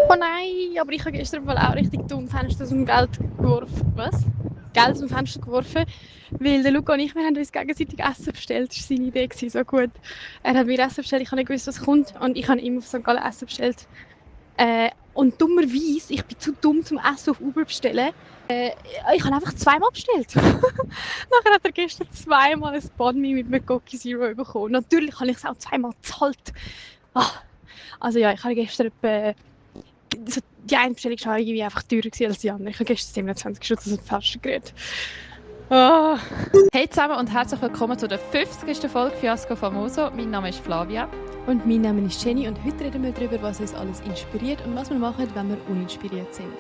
Oh nein, aber ich habe gestern mal auch richtig dumm Fenster aus dem Geld geworfen. Was? Geld aus dem Fenster geworfen, weil der Luca und ich, wir haben uns gegenseitig Essen bestellt. Das war seine Idee, so gut. Er hat mir Essen bestellt, ich habe nicht gewusst, was kommt und ich habe ihm auf St. Gallen Essen bestellt. Und dummerweise, ich bin zu dumm zum Essen auf Uber bestellen. Ich habe einfach zweimal bestellt. Nachher hat er gestern zweimal ein Banh Mi mit McCocky Zero bekommen. Natürlich habe ich es auch zweimal gezahlt. Also ja, ich habe gestern etwa... Die eine Bestellung war irgendwie einfach teurer als die andere. Ich habe gestern 27 Stunden aus dem Fenster geredet. Oh. Hey zusammen und herzlich willkommen zu der 50. Folge Fiasco Famoso. Mein Name ist Flavia. Und mein Name ist Jenny und heute reden wir darüber, was uns alles inspiriert und was wir machen, wenn wir uninspiriert sind.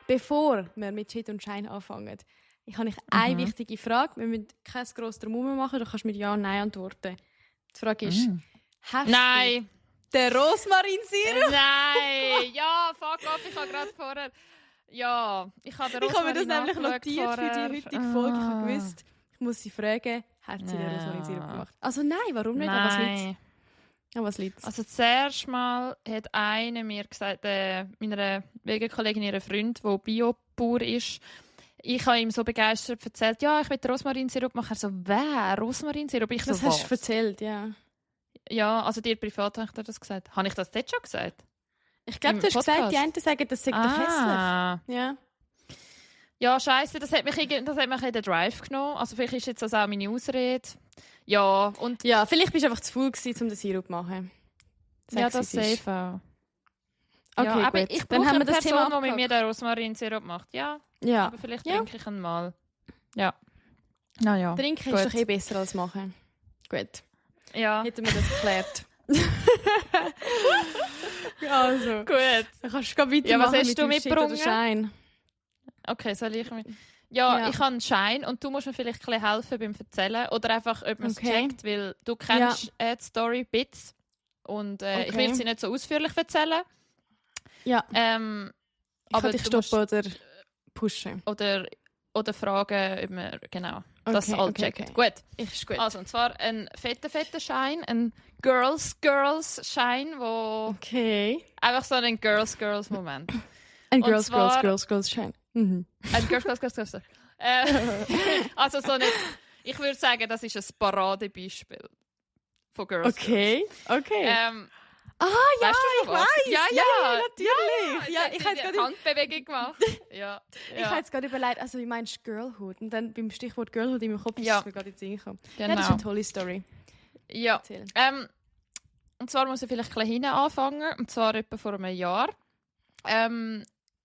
Bevor wir mit Shit und Schein anfangen, ich habe eine wichtige Frage. Wir müssen kein grosses Drumherum machen, du kannst mit Ja und Nein antworten. Die Frage ist, hast du den Rosmarinsirup? Nein! Ja, fuck off, ich habe gerade vorher... Ja, ich habe den Ich habe mir das Rosmarin nämlich notiert vorher. für die heutige Folge. Ich habe gewusst, ich muss sie fragen, hat sie den Rosmarinsirup gemacht? Also nein, warum nicht? Nein. An was liegt es? Also zuerst mal hat eine mir gesagt, meiner Wegenkollegin, ihr Freund, der Biobauer ist, ich habe ihm so begeistert erzählt, ja, ich will Rosmarinsirup machen. Er so, wer? Rosmarinsirup? Ich Das so, hast du was? erzählt, ja. Ja, also dir privat habe ich dir das gesagt. Habe ich das dort schon gesagt? Ich glaube, du hast gesagt, die einen sagen, das sei der Kessler. Ja. Ja, scheiße, das hat mich in den Drive genommen. Also vielleicht ist jetzt das auch meine Ausrede. Ja, und... Ja, vielleicht bist du einfach zu faul gewesen, um den Sirup zu machen. Ja, das safe auch. Okay, ja, aber gut. ich Dann brauche haben wir eine das Person, Thema die mit mir den Rosmarinsirup macht. Ja, Ja. aber vielleicht trinke ich ihn mal. Ja. Naja. Trinken ist doch eh besser als machen. Gut. Ja. Hätten wir das geklärt. Also. Gut. Dann kannst du weitermachen Ja, was hast mit du dem Shit mitgebracht? oder Schein. Okay, soll ich mir... Ja, Ja. ich habe einen Schein und du musst mir vielleicht ein bisschen helfen beim Erzählen. Oder einfach, ob man es Okay. checkt, weil du kennst die Story Bits. Und ich will sie nicht so ausführlich erzählen. Ja. Ich Aber kann dich stoppen oder pushen. Oder fragen, ob man... Genau. Das Okay, all okay, checkt. okay. Gut. Ist gut. Also, und zwar ein fetter Schein. Ein Girls-Schein, wo... Okay. Einfach so ein Girls-Moment. Ein Und Girls zwar- Schein. Mhm. Ein Girls. Also so ein... Ich würde sagen, das ist ein Paradebeispiel von Girls. Okay. Weißt du schon was? Ja, natürlich. Ja, ich ich habe habe eine gerade Handbewegung gemacht. Ja. Ich habe jetzt gerade überlegt, also wie meinst du Girlhood? Und dann beim Stichwort Girlhood in meinem Kopf ist Ja. es mir gerade in den Sinn gekommen. Genau. Ja, das ist eine tolle Story. Ja. Erzähl. Und zwar muss ich vielleicht ein bisschen hinten anfangen. Und zwar etwa vor einem Jahr.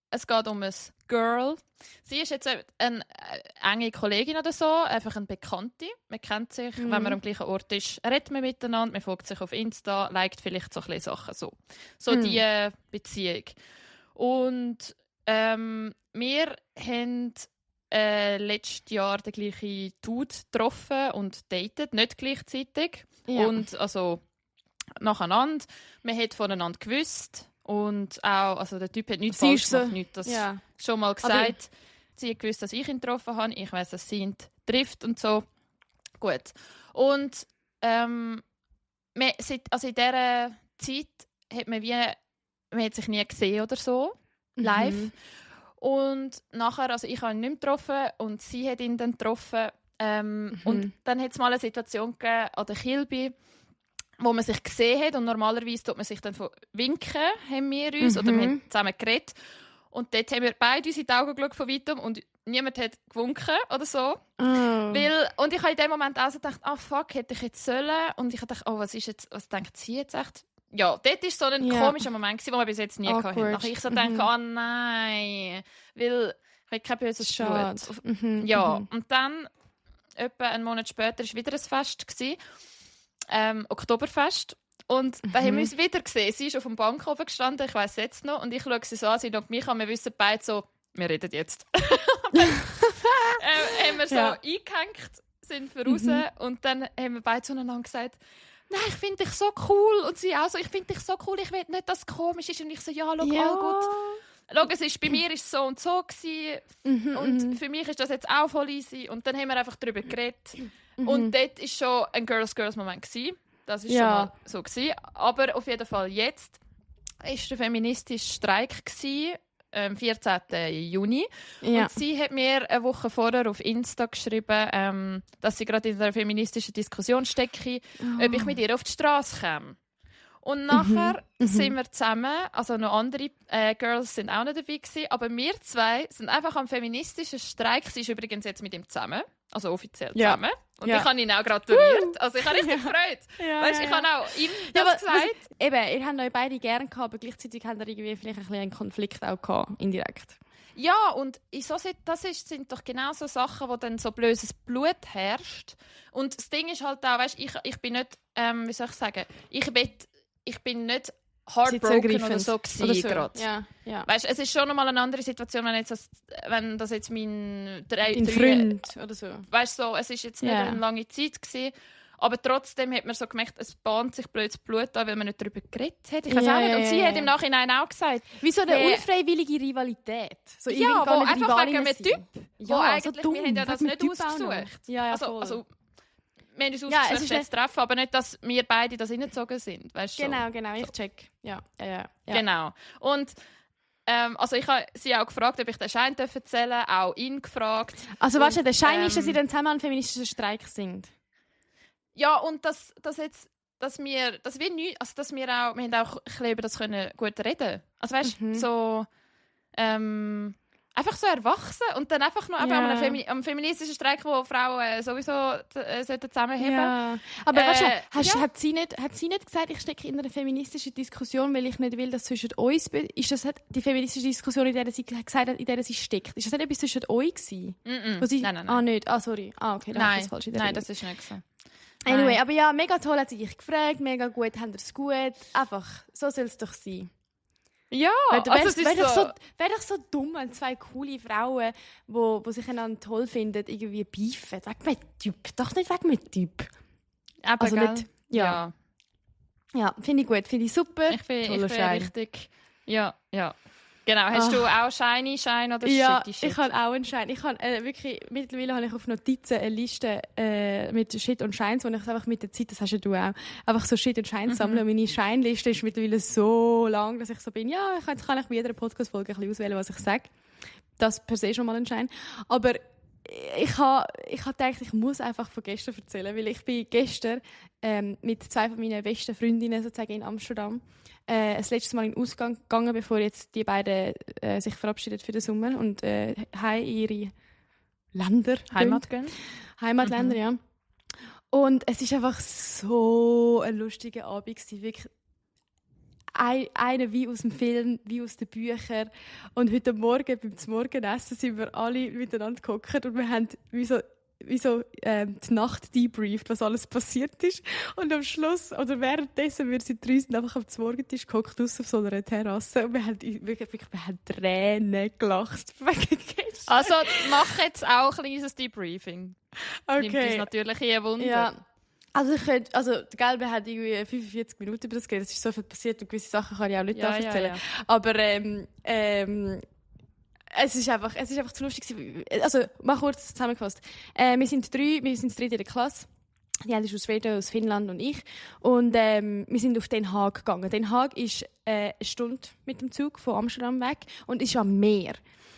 Es geht um ein Girl. Sie ist jetzt eine enge Kollegin oder so, einfach eine Bekannte. Man kennt sich, wenn man am gleichen Ort ist, redet man miteinander, man folgt sich auf Insta, liked vielleicht so ein bisschen Sachen. So diese Beziehung. Und wir haben letztes Jahr den gleichen Dude getroffen und datet, nicht gleichzeitig. Ja. Und also nacheinander. Man hat voneinander gewusst. Und auch, also der Typ hat nichts Sie falsch ist so- gemacht, nichts das Ja. schon mal gesagt. Sie hat gewusst, dass ich ihn getroffen habe. Ich weiss, dass sie ihn trifft und so. Gut. Und in dieser Zeit hat man hat sich nie gesehen oder so, live. Und nachher, also ich habe ihn nicht mehr getroffen und sie hat ihn dann getroffen. Und dann hat es mal eine Situation gegeben an der Kilby, wo man sich gesehen hat und normalerweise tut man sich dann winken, haben wir uns, oder wir haben zusammen geredet. Und dort haben wir beide uns in die Augen geschaut von weitem und niemand hat gewunken oder so. Oh. Und ich habe in dem Moment auch so gedacht, fuck, hätte ich jetzt sollen? Und ich habe gedacht, was denkt sie jetzt echt? Ja, dort war so ein komischer Moment, den wir bis jetzt nie hatten. Nachher ich so denke, nein, weil ich habe kein böses Schade. Blut. Ja, und dann, etwa einen Monat später, war wieder ein Fest gewesen. Oktoberfest. Und da haben wir uns wieder gesehen. Sie ist auf dem Bank oben gestanden, ich weiss jetzt noch. Und ich schaue sie so an, sie schaut mich an, wir wissen beide so, wir reden jetzt. Und dann haben wir so eingehängt, sind wir raus. Und dann haben wir beide zueinander gesagt, nein, ich finde dich so cool. Und sie auch so, ich finde dich so cool, ich will nicht, dass es komisch ist. Und ich so, ja, schau, all gut. bei mir ist es so und so gewesen, und für mich ist das jetzt auch voll easy. Und dann haben wir einfach darüber geredet. Und dort war schon ein Girls-Girls-Moment gewesen. Das war schon mal so gewesen. Aber auf jeden Fall jetzt war der feministische Streik gewesen, am 14. Juni. Ja. Und sie hat mir eine Woche vorher auf Insta geschrieben, dass sie gerade in einer feministischen Diskussion stecke, ob ich mit ihr auf die Straße komme. Und nachher sind wir zusammen, also noch andere Girls sind auch nicht dabei gewesen, aber wir zwei sind einfach am feministischen Streik. Sie ist übrigens jetzt mit ihm zusammen, also offiziell zusammen. Und ich habe ihn auch gratuliert. Also ich habe richtig gefreut. Weißt, ich habe auch ihm das gesagt. Eben, ihr habt euch beide gerne gehabt, aber gleichzeitig habt ihr irgendwie vielleicht ein bisschen einen Konflikt auch gehabt, indirekt. Ja, und sind doch genau so Sachen, wo dann so böses Blut herrscht. Und das Ding ist halt auch, weißt, ich bin nicht, wie soll ich sagen, ich bin nicht heartbroken oder so gewesen. Ja. Weißt, es ist schon nochmal eine andere Situation, wenn das jetzt mein Freund oder so. Weißt, so, es ist jetzt nicht eine lange Zeit gewesen, aber trotzdem hat man so gemerkt, es bahnt sich blödes Blut an, weil man nicht darüber geredet hat. Ich weiß auch nicht. Und sie hat im Nachhinein auch gesagt, wie so eine unfreiwillige Rivalität. So, ja, wo einfach wegen einem Typ. Ja, wo eigentlich, so dumm, wir haben ja das nicht ausgesucht. Ja, also wir haben uns ausgesucht, jetzt treffen, aber nicht, dass wir beide das reingezogen sind. Weißt, genau, ich check. Ja. Genau. Und also ich habe sie auch gefragt, ob ich den Schein erzählen darf, auch ihn gefragt. Also warte, der Schein ist, dass sie dann zusammen an feministischen Streik sind? Ja, und dass wir auch ein bisschen über das können gut reden. Also weißt, so einfach so erwachsen und dann einfach noch am feministischen Streik, wo Frauen sowieso zusammenheben. Ja. Aber hat sie nicht gesagt, ich stecke in einer feministischen Diskussion, weil ich nicht will, dass zwischen uns... Ist das die feministische Diskussion, in der sie gesagt hat, in der sie steckt? Ist das nicht etwas zwischen euch gewesen? Nein. Ah, nicht? Ah, sorry. Ah, okay, dann nein, das falsch. Nein, das ist nicht so. Anyway, aber ja, mega toll hat sie dich gefragt, mega gut, haben ihr es gut. Einfach, so soll es doch sein. Ja, wäre doch so dumm, wenn zwei coole Frauen, die sich einander toll finden, irgendwie beefen. Wegen einem Typ. Doch nicht wegen einem Typ. Aber also nicht, ja, finde ich gut, finde ich super. Ich finde richtig. Ja. Genau, hast du auch Shiny Schein oder ja, Shitty Shit? Ich habe auch einen Schein. Mittlerweile habe ich auf Notizen eine Liste mit Shit und Scheins, wo ich einfach mit der Zeit, das hast ja du auch, einfach so Shit und Scheins sammeln. Und meine Scheinliste ist mittlerweile so lang, dass ich so bin, ja, jetzt kann ich bei jeder Podcast-Folge ein bisschen auswählen, was ich sage. Das per se schon mal ein Schein. Aber ich habe gedacht, ich muss einfach von gestern erzählen, weil ich bin gestern mit zwei von meinen besten Freundinnen sozusagen in Amsterdam das letzte Mal in den Ausgang gegangen, bevor jetzt die beiden sich verabschieden für den Sommer und heim ihre Länder Heimat gehen. Heimatländer, ja. Und es ist einfach so ein lustiger Abend gewesen, wirklich einer wie aus dem Film, wie aus den Büchern. Und heute Morgen beim Morgenessen sind wir alle miteinander gehockt und wir haben wie so die Nacht debrieft, was alles passiert ist. Und am Schluss, oder währenddessen, wir sind drei einfach am Morgentisch gehockt, auf so einer Terrasse. Und wir haben Tränen gelacht. Also, mach jetzt auch ein kleines Debriefing. Okay. Nimmt uns natürlich ein Wunder. Ja. Also der Gelbe hat irgendwie 45 Minuten über das geredet. Es ist so viel passiert und gewisse Sachen kann ich auch nicht erzählen. Ja. Aber es ist einfach zu lustig. Also, mal kurz zusammengefasst. Wir sind das dritte in der Klasse. Die eine ist aus Schweden, aus Finnland und ich. Und wir sind auf Den Haag gegangen. Den Haag ist eine Stunde mit dem Zug von Amsterdam weg und ist am Meer.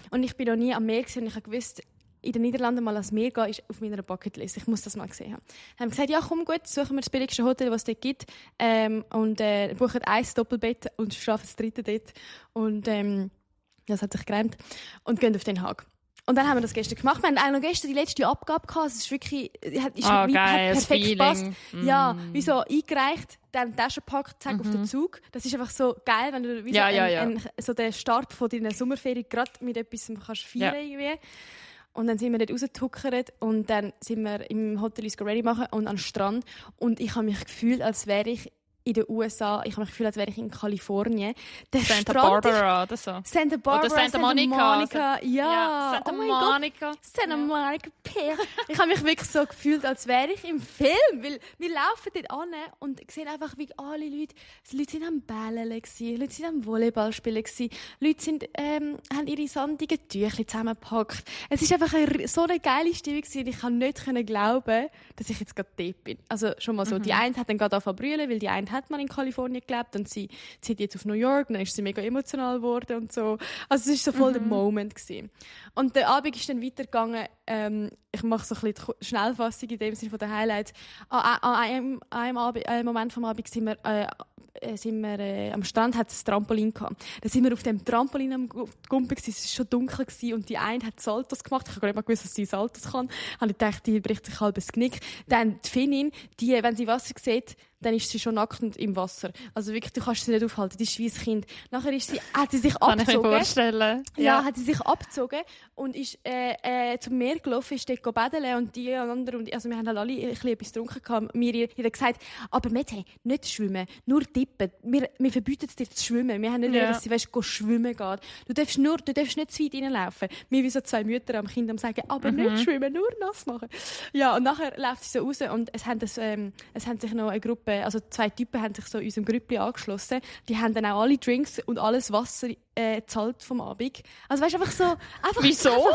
Und ich bin noch nie am Meer gewesen und ich habe gewusst, in den Niederlanden mal ans Meer gehen, ist auf meiner Bucketlist. Ich muss das mal gesehen haben. Dann haben wir gesagt, ja komm gut, suchen wir das billigste Hotel, was es dort gibt. Und buchen ein Doppelbett und schlafen das dritte dort. Und das hat sich gereimt. Und gehen auf Den Haag. Und dann haben wir das gestern gemacht. Wir haben auch noch gestern die letzte Abgabe gehabt. Es ist wirklich, hat perfekt gepasst. Ja, wie so eingereicht, dann die Tasche gepackt, zack, auf den Zug. Das ist einfach so geil, wenn du so den Start von deiner Sommerferien gerade mit etwas kannst feiern irgendwie. Und dann sind wir dort rausgetuckert und dann sind wir im Hotel uns ready machen und an den Strand. Und ich habe mich gefühlt, als wäre ich in den USA. Ich habe mich gefühlt, als wäre ich in Kalifornien. Der Santa Strand Barbara oder so. Santa Barbara, oder Santa Monica. Ja, Santa oh mein Monica. Gott. Santa Monica Pier. Ich habe mich wirklich so gefühlt, als wäre ich im Film. Weil wir laufen dort an und sehen einfach, wie alle Leute sind am Bällen gewesen, Leute sind am Volleyball spielen gewesen, Leute sind, haben ihre sandigen Tücher zusammengepackt. Es ist einfach so eine geile Stimmung gewesen. Ich konnte nicht glauben, dass ich jetzt gerade dort bin. Also schon mal so. Die eine hat dann gerade angefangen zu brüllen, weil die eine hat mal in Kalifornien gelebt und sie zieht jetzt auf New York, dann ist sie mega emotional geworden und so. Also es war so voll der Moment gewesen. Und der Abend ist dann weitergegangen. Ich mache so ein bisschen die Schnellfassung in dem Sinne von den Highlights. An einem Moment vom Abend sind wir am Strand, hat es ein Trampolin gehabt. Da sind wir auf dem Trampolin am Gumpen gewesen. Es war schon dunkel gewesen und die eine hat Saltos gemacht. Ich habe gar nicht mal gewusst, dass sie Saltos kann. Ich dachte, die bricht sich halb das Knick. Dann die Finnin, wenn sie Wasser sieht, dann ist sie schon nackt und im Wasser. Also wirklich, du kannst sie nicht aufhalten. Die ist wie ein Kind. Nachher hat sie sich abgezogen. Kann ich mir vorstellen. Ja, hat sie sich abgezogen und ist zum Meer gelaufen, ist dort baden und die anderen, also wir haben halt alle ein bisschen etwas getrunken gehabt. Mir hat gesagt, aber Mette, nicht schwimmen, nur tippen. Wir verbieten dir zu schwimmen. Wir haben nicht dass sie schwimmen geht. Du darfst nicht zu weit reinlaufen. Wir wie so zwei Mütter am Kind am sagen, aber nicht schwimmen, nur nass machen. Ja, und nachher läuft sie so raus und es haben sich noch eine Gruppe, also 2 Typen haben sich so unserem Grüppli angeschlossen. Die haben dann auch alle Drinks und alles Wasser gezahlt vom Abend. Also weißt du, einfach so... Einfach, wieso?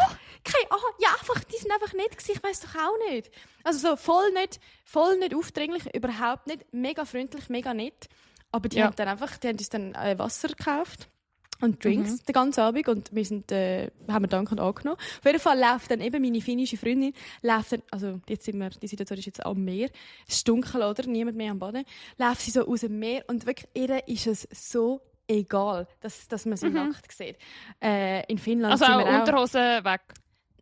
Die sind einfach nett gewesen, ich weiss doch auch nicht. Also so voll nicht aufdringlich, überhaupt nicht. Mega freundlich, mega nett. Aber die haben uns dann Wasser gekauft. Und Drinks den ganzen Abend und wir haben wir dankend angenommen. Auf jeden Fall läuft dann eben meine finnische Freundin, also die Situation ist jetzt am Meer, es ist dunkel, oder? Niemand mehr am Baden. Läuft sie so aus dem Meer und wirklich, ihr ist es so egal, dass man sie nackt sieht. In Finnland also sind wir auch Unterhose weg?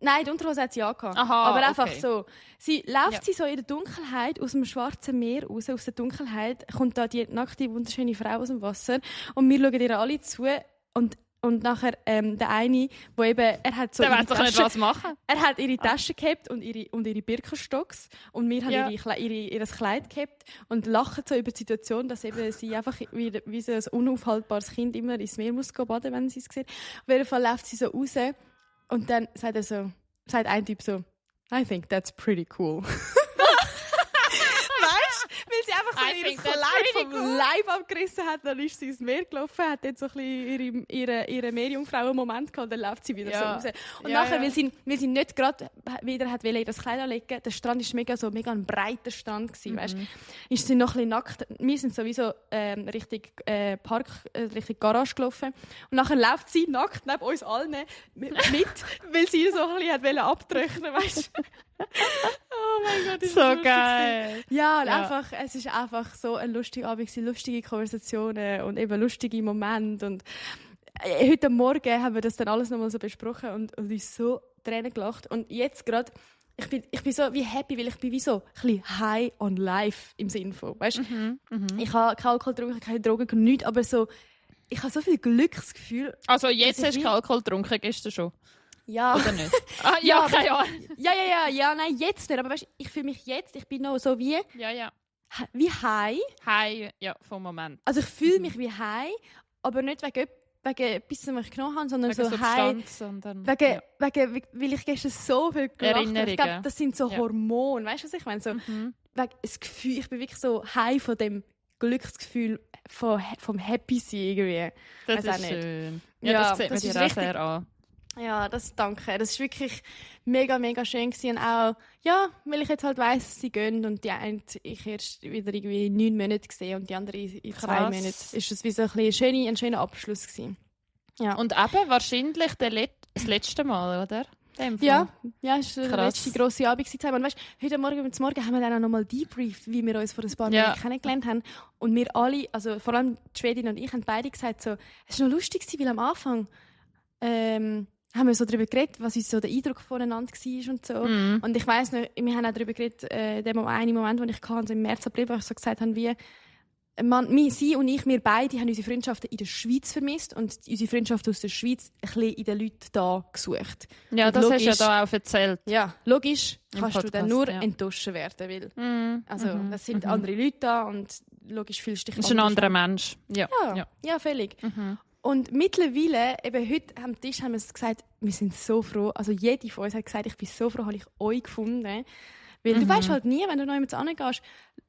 Nein, die Unterhose hat sie angehabt. Aha, aber einfach okay. so. Sie läuft so in der Dunkelheit, aus dem Schwarzen Meer raus, aus der Dunkelheit, kommt da die nackte, wunderschöne Frau aus dem Wasser und wir schauen ihr alle zu. Und nachher der eine, wo eben, er hat so der wird doch nicht was machen. Er hat ihre Tasche gehabt und ihre Birkenstocks und wir haben ihr Kleid gehabt und lachen so über die Situation, dass eben sie einfach wie so ein unaufhaltbares Kind immer ins Meer muss baden, wenn sie es sieht. Auf jeden Fall läuft sie so raus und dann sagt ein Typ so, I think that's pretty cool. Weil sie einfach so ihr Kleid vom Leib abgerissen hat, dann ist sie ins Meer gelaufen, hat jetzt so ein bisschen ihren Meerjungfrauen-Moment gehabt, dann läuft sie wieder so raus. Und nachher, weil sie nicht gerade wieder hat ihr das Kleid anlegen, der Strand war mega ein breiter Strand gewesen, weißt? Ist sie noch ein bisschen nackt. Wir sind sowieso Richtung Park, Richtung Garage gelaufen. Und nachher läuft sie nackt neben uns allen mit weil sie so ein bisschen abtrocknen, weißt du? Oh mein Gott, das ist so geil. Ja, und es ist einfach so ein lustiger Abend, lustige Konversationen und eben lustige Momente. Und heute Morgen haben wir das dann alles nochmal so besprochen und uns so Tränen gelacht. Und jetzt gerade, ich bin so wie happy, weil ich bin wie so ein bisschen high on life im Sinne von, weißt? Ich habe keinen Alkohol getrunken, keine Drogen, nichts, aber so, ich habe so viel Glücksgefühl. Also jetzt hast du keinen Alkohol getrunken, gestern schon? Ja. Oder nicht? Keine Ahnung. Ja, nein, jetzt nicht. Aber weißt, ich fühle mich jetzt, ich bin noch so wie... Wie high. High, ja, vom Moment. Also ich fühle mich wie high, aber nicht wegen etwas, was ich genommen habe, sondern wegen so high... Weil ich gestern so viel gelacht habe. Ich glaube, das sind so Hormone. Weißt du, was ich meine? So, das Gefühl, ich bin wirklich so high von dem Glücksgefühl vom Happy sein irgendwie. Das ist schön. Ja, das sieht man dir auch sehr an. Ja, danke. Das war wirklich mega, mega schön gewesen. Und auch, ja, weil ich jetzt halt weiss, dass sie gehen und die eine ich erst wieder irgendwie 9 Monate gesehen und die andere in 2 Monaten. Ist es wie so ein schöner Abschluss gewesen. Ja. Und eben wahrscheinlich das letzte Mal, oder? Ja, es war der letzte grosse Abend zusammen. Und weißt, heute Morgen haben wir dann auch nochmal debrieft, wie wir uns vor ein paar Monaten kennengelernt haben. Und wir alle, also vor allem die Schwedin und ich, haben beide gesagt, so, es war noch lustig, weil am Anfang haben wir so darüber geredet, was uns so der Eindruck voneinander war und so. Und ich weiss noch, wir haben auch darüber geredet, den einen Moment, den ich hatte, so im März, April, wo ich so gesagt habe, wie sie und ich, wir beide, haben unsere Freundschaften in der Schweiz vermisst und unsere Freundschaft aus der Schweiz ein bisschen in den Leuten da gesucht. Ja, und das logisch, hast du ja da auch erzählt. Ja, logisch kannst Podcast, du dann nur enttäuscht werden, weil es sind andere Leute da und logisch fühlst du dich anders. Das ist ein anderer Mensch. Ja, völlig. Und mittlerweile, eben heute am Tisch haben wir gesagt, wir sind so froh, also jede von uns hat gesagt, ich bin so froh, habe ich euch gefunden. Weil du weißt halt nie, wenn du noch jemand hingehst.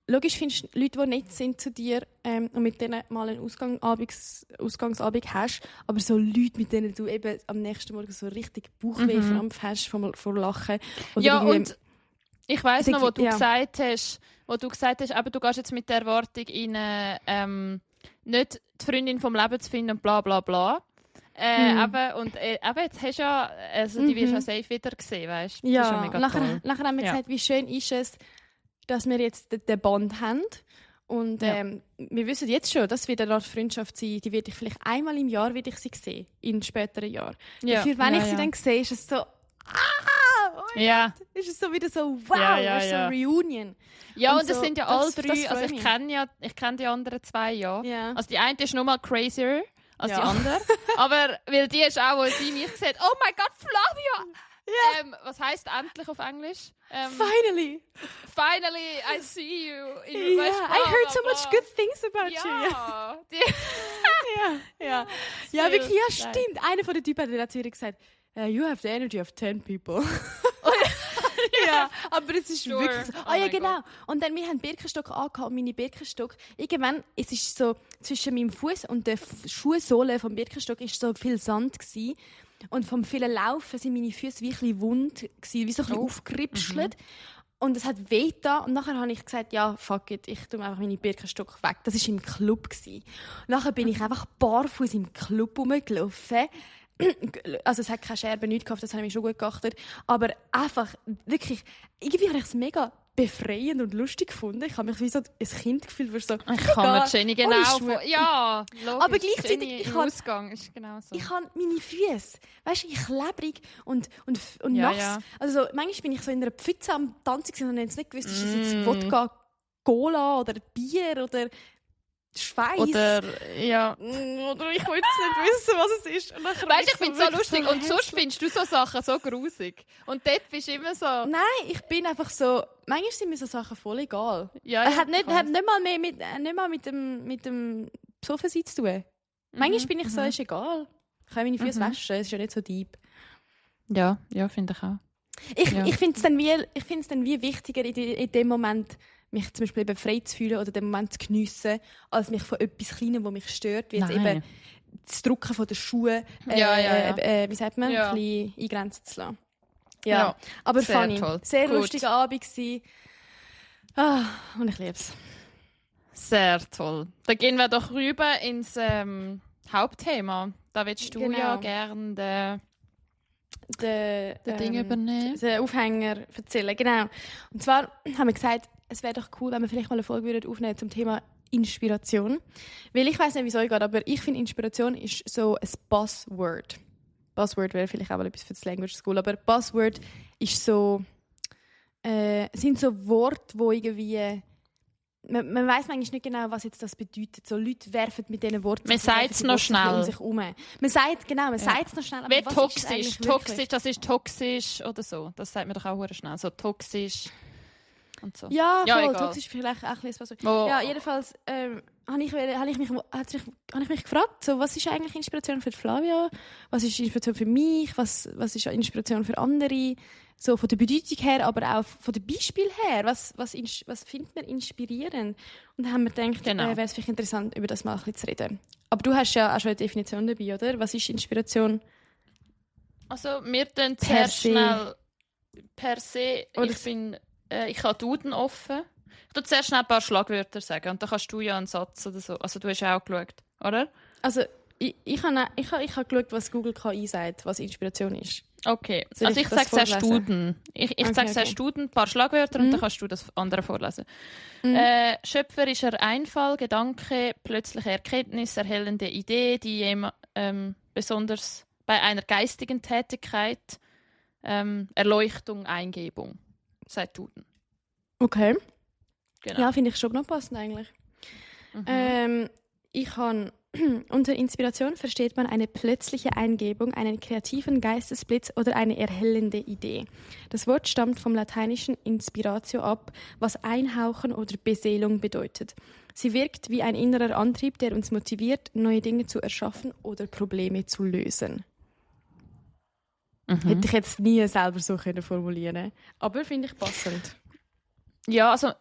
Logisch findest du Leute, die nett sind zu dir und mit denen mal einen Ausgangsabend hast. Aber so Leute, mit denen du eben am nächsten Morgen so richtig Bauchwehkrampf hast vor Lachen. Oder und ich weiss noch, wo du gesagt hast, aber du gehst jetzt mit der Erwartung rein, nicht die Freundin vom Leben zu finden, bla bla bla. Aber jetzt hast du ja, also die wirst du ja safe wieder gesehen, weißt du? Ja, das ist mega toll. Nachher haben wir gesagt, wie schön ist es, dass wir jetzt den Band haben. Und wir wissen jetzt schon, dass wieder eine Art Freundschaft sein, die werde ich vielleicht einmal im Jahr ich sie sehen, in späteren Jahren. Dafür, wenn ich sie dann sehe, ist es so, ist es so wieder so, wow, ist so eine Reunion. Ja, und das sind ja alle drei, also ich kenne die anderen zwei, ja. Also die eine ist nochmal crazier als die andere. Aber weil die ist auch, wo sie mich sieht, oh mein Gott, Flavia! Was heisst endlich auf Englisch? Finally, I see you. I heard so much good things about you. Ja, wirklich, ja, stimmt. Einer von den Typen hat zu ihr gesagt, you have the energy of 10 people. Ja, aber es ist wirklich so. Ja, genau. Und dann, wir haben Birkenstock angehabt, meine Birkenstock. Irgendwann, es ist so, zwischen meinem Fuß und der Schuhsohle vom Birkenstock ist so viel Sand gewesen. Und vom vielen Laufen sind meine Füße wie ein bisschen wund gewesen, wie so ein bisschen aufgeripschelt. Und es hat weh getan. Und nachher habe ich gesagt, ja, fuck it, ich tue einfach meine Birkenstock weg. Das war im Club gewesen. Und nachher bin ich einfach barfuß im Club rumgelaufen. Also es hat keine Scherben, nichts gehabt, das habe ich mir schon gut geachtet. Aber einfach, wirklich, irgendwie habe ich es mega befreiend und lustig gefunden. Ich habe mich wie so ein Kind gefühlt, so, ich kann mir Jenny genau ja, logisch. Aber gleichzeitig, Jenny im Ausgang ist genau so. Ich habe meine Füße, weißt du, klebrig und nass. Ja. Also manchmal bin ich so in einer Pfütze am Tanzen und habe jetzt nicht gewusst, ist das jetzt Wodka, Cola oder Bier oder Schweiß. Oder ich will jetzt nicht wissen, was es ist. Weißt du, ich finde es so lustig. Und sonst findest du so Sachen so grusig. Und dort bist du immer so... Nein, ich bin einfach so... Manchmal sind mir so Sachen voll egal. Ja, hat nicht mal mehr mit dem Besoffensein zu tun. Manchmal bin ich so, ist egal. Ich kann meine Füße waschen, es ist ja nicht so deep. Ja, finde ich auch. Ich finde es dann wie wichtiger in dem Moment, mich zum Beispiel eben frei zu fühlen oder den Moment zu geniessen, als mich von etwas Kleinem, das mich stört, wie jetzt eben das Drucken von den Schuhen, wie sagt man, ein bisschen eingrenzen zu lassen. Ja, aber sehr funny. Toll. Sehr lustiger Abend gewesen. Und ich liebe es. Sehr toll. Dann gehen wir doch rüber ins Hauptthema. Da willst du ja gerne den Ding übernehmen. Den Aufhänger erzählen, genau. Und zwar haben wir gesagt, es wäre doch cool, wenn wir vielleicht mal eine Folge aufnehmen zum Thema Inspiration. Weil ich weiss nicht, wie es euch geht, aber ich finde, Inspiration ist so ein Buzzword. Buzzword wäre vielleicht auch mal etwas für das Language School, aber Buzzword ist so, sind so Worte, wo irgendwie... Man weiss manchmal nicht genau, was jetzt das bedeutet. So Leute werfen mit diesen Worten man sagt es noch schnell. Um sich herum. Man sagt es noch schnell. Aber wie toxisch. Toxisch, das ist toxisch oder so. Das sagt man doch auch schnell. So toxisch und so. Ja, voll. Toxisch vielleicht auch ein bisschen. Ja, jedenfalls habe ich mich gefragt, so, was ist eigentlich Inspiration für Flavia? Was ist Inspiration für mich? Was ist Inspiration für andere? So von der Bedeutung her, aber auch von dem Beispiel her. Was findet man inspirierend? Und dann haben wir gedacht, wäre es vielleicht interessant, über das mal ein bisschen zu reden. Aber du hast ja auch schon eine Definition dabei, oder? Was ist Inspiration? Also wir tun sehr schnell per se, ich habe Duden offen. Ich tue sehr schnell ein paar Schlagwörter sagen und dann kannst du ja einen Satz oder so. Also du hast auch geschaut, oder? Also ich habe geschaut, was Google KI sagt, was Inspiration ist. Okay, also ich sage sehr Duden. Ich sage sehr Duden, ein paar Schlagwörter und dann kannst du das andere vorlesen. Schöpferischer Einfall, Gedanke, plötzliche Erkenntnis, erhellende Idee, die besonders bei einer geistigen Tätigkeit, Erleuchtung, Eingebung. Sagt Duden. Okay. Genau. Ja, finde ich schon noch passend eigentlich. Ich habe unter Inspiration versteht man eine plötzliche Eingebung, einen kreativen Geistesblitz oder eine erhellende Idee. Das Wort stammt vom lateinischen Inspiratio ab, was einhauchen oder Beseelung bedeutet. Sie wirkt wie ein innerer Antrieb, der uns motiviert, neue Dinge zu erschaffen oder Probleme zu lösen. Hätte ich jetzt nie selber so formulieren können. Aber finde ich passend. Ja, also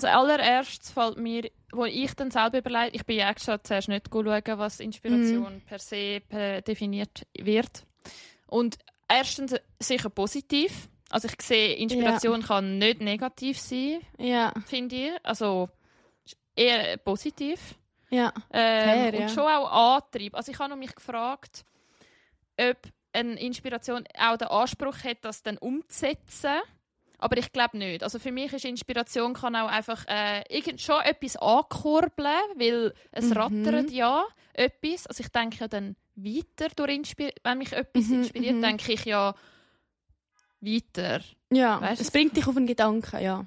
allererstes fällt mir, wo ich dann selber überlege, ich bin ja extra zuerst nicht schauen, was Inspiration per se definiert wird. Und erstens sicher positiv. Also ich sehe, Inspiration kann nicht negativ sein, finde ich. Also eher positiv. Ja. Und schon auch Antrieb. Also ich habe mich gefragt, ob eine Inspiration auch den Anspruch hat, das dann umzusetzen. Aber ich glaube nicht. Also für mich ist Inspiration kann auch einfach schon etwas ankurbeln, weil es rattert ja etwas. Also ich denke ja dann weiter wenn mich etwas inspiriert, denke ich ja weiter. Ja, weißt, es bringt dich auf einen Gedanken, ja.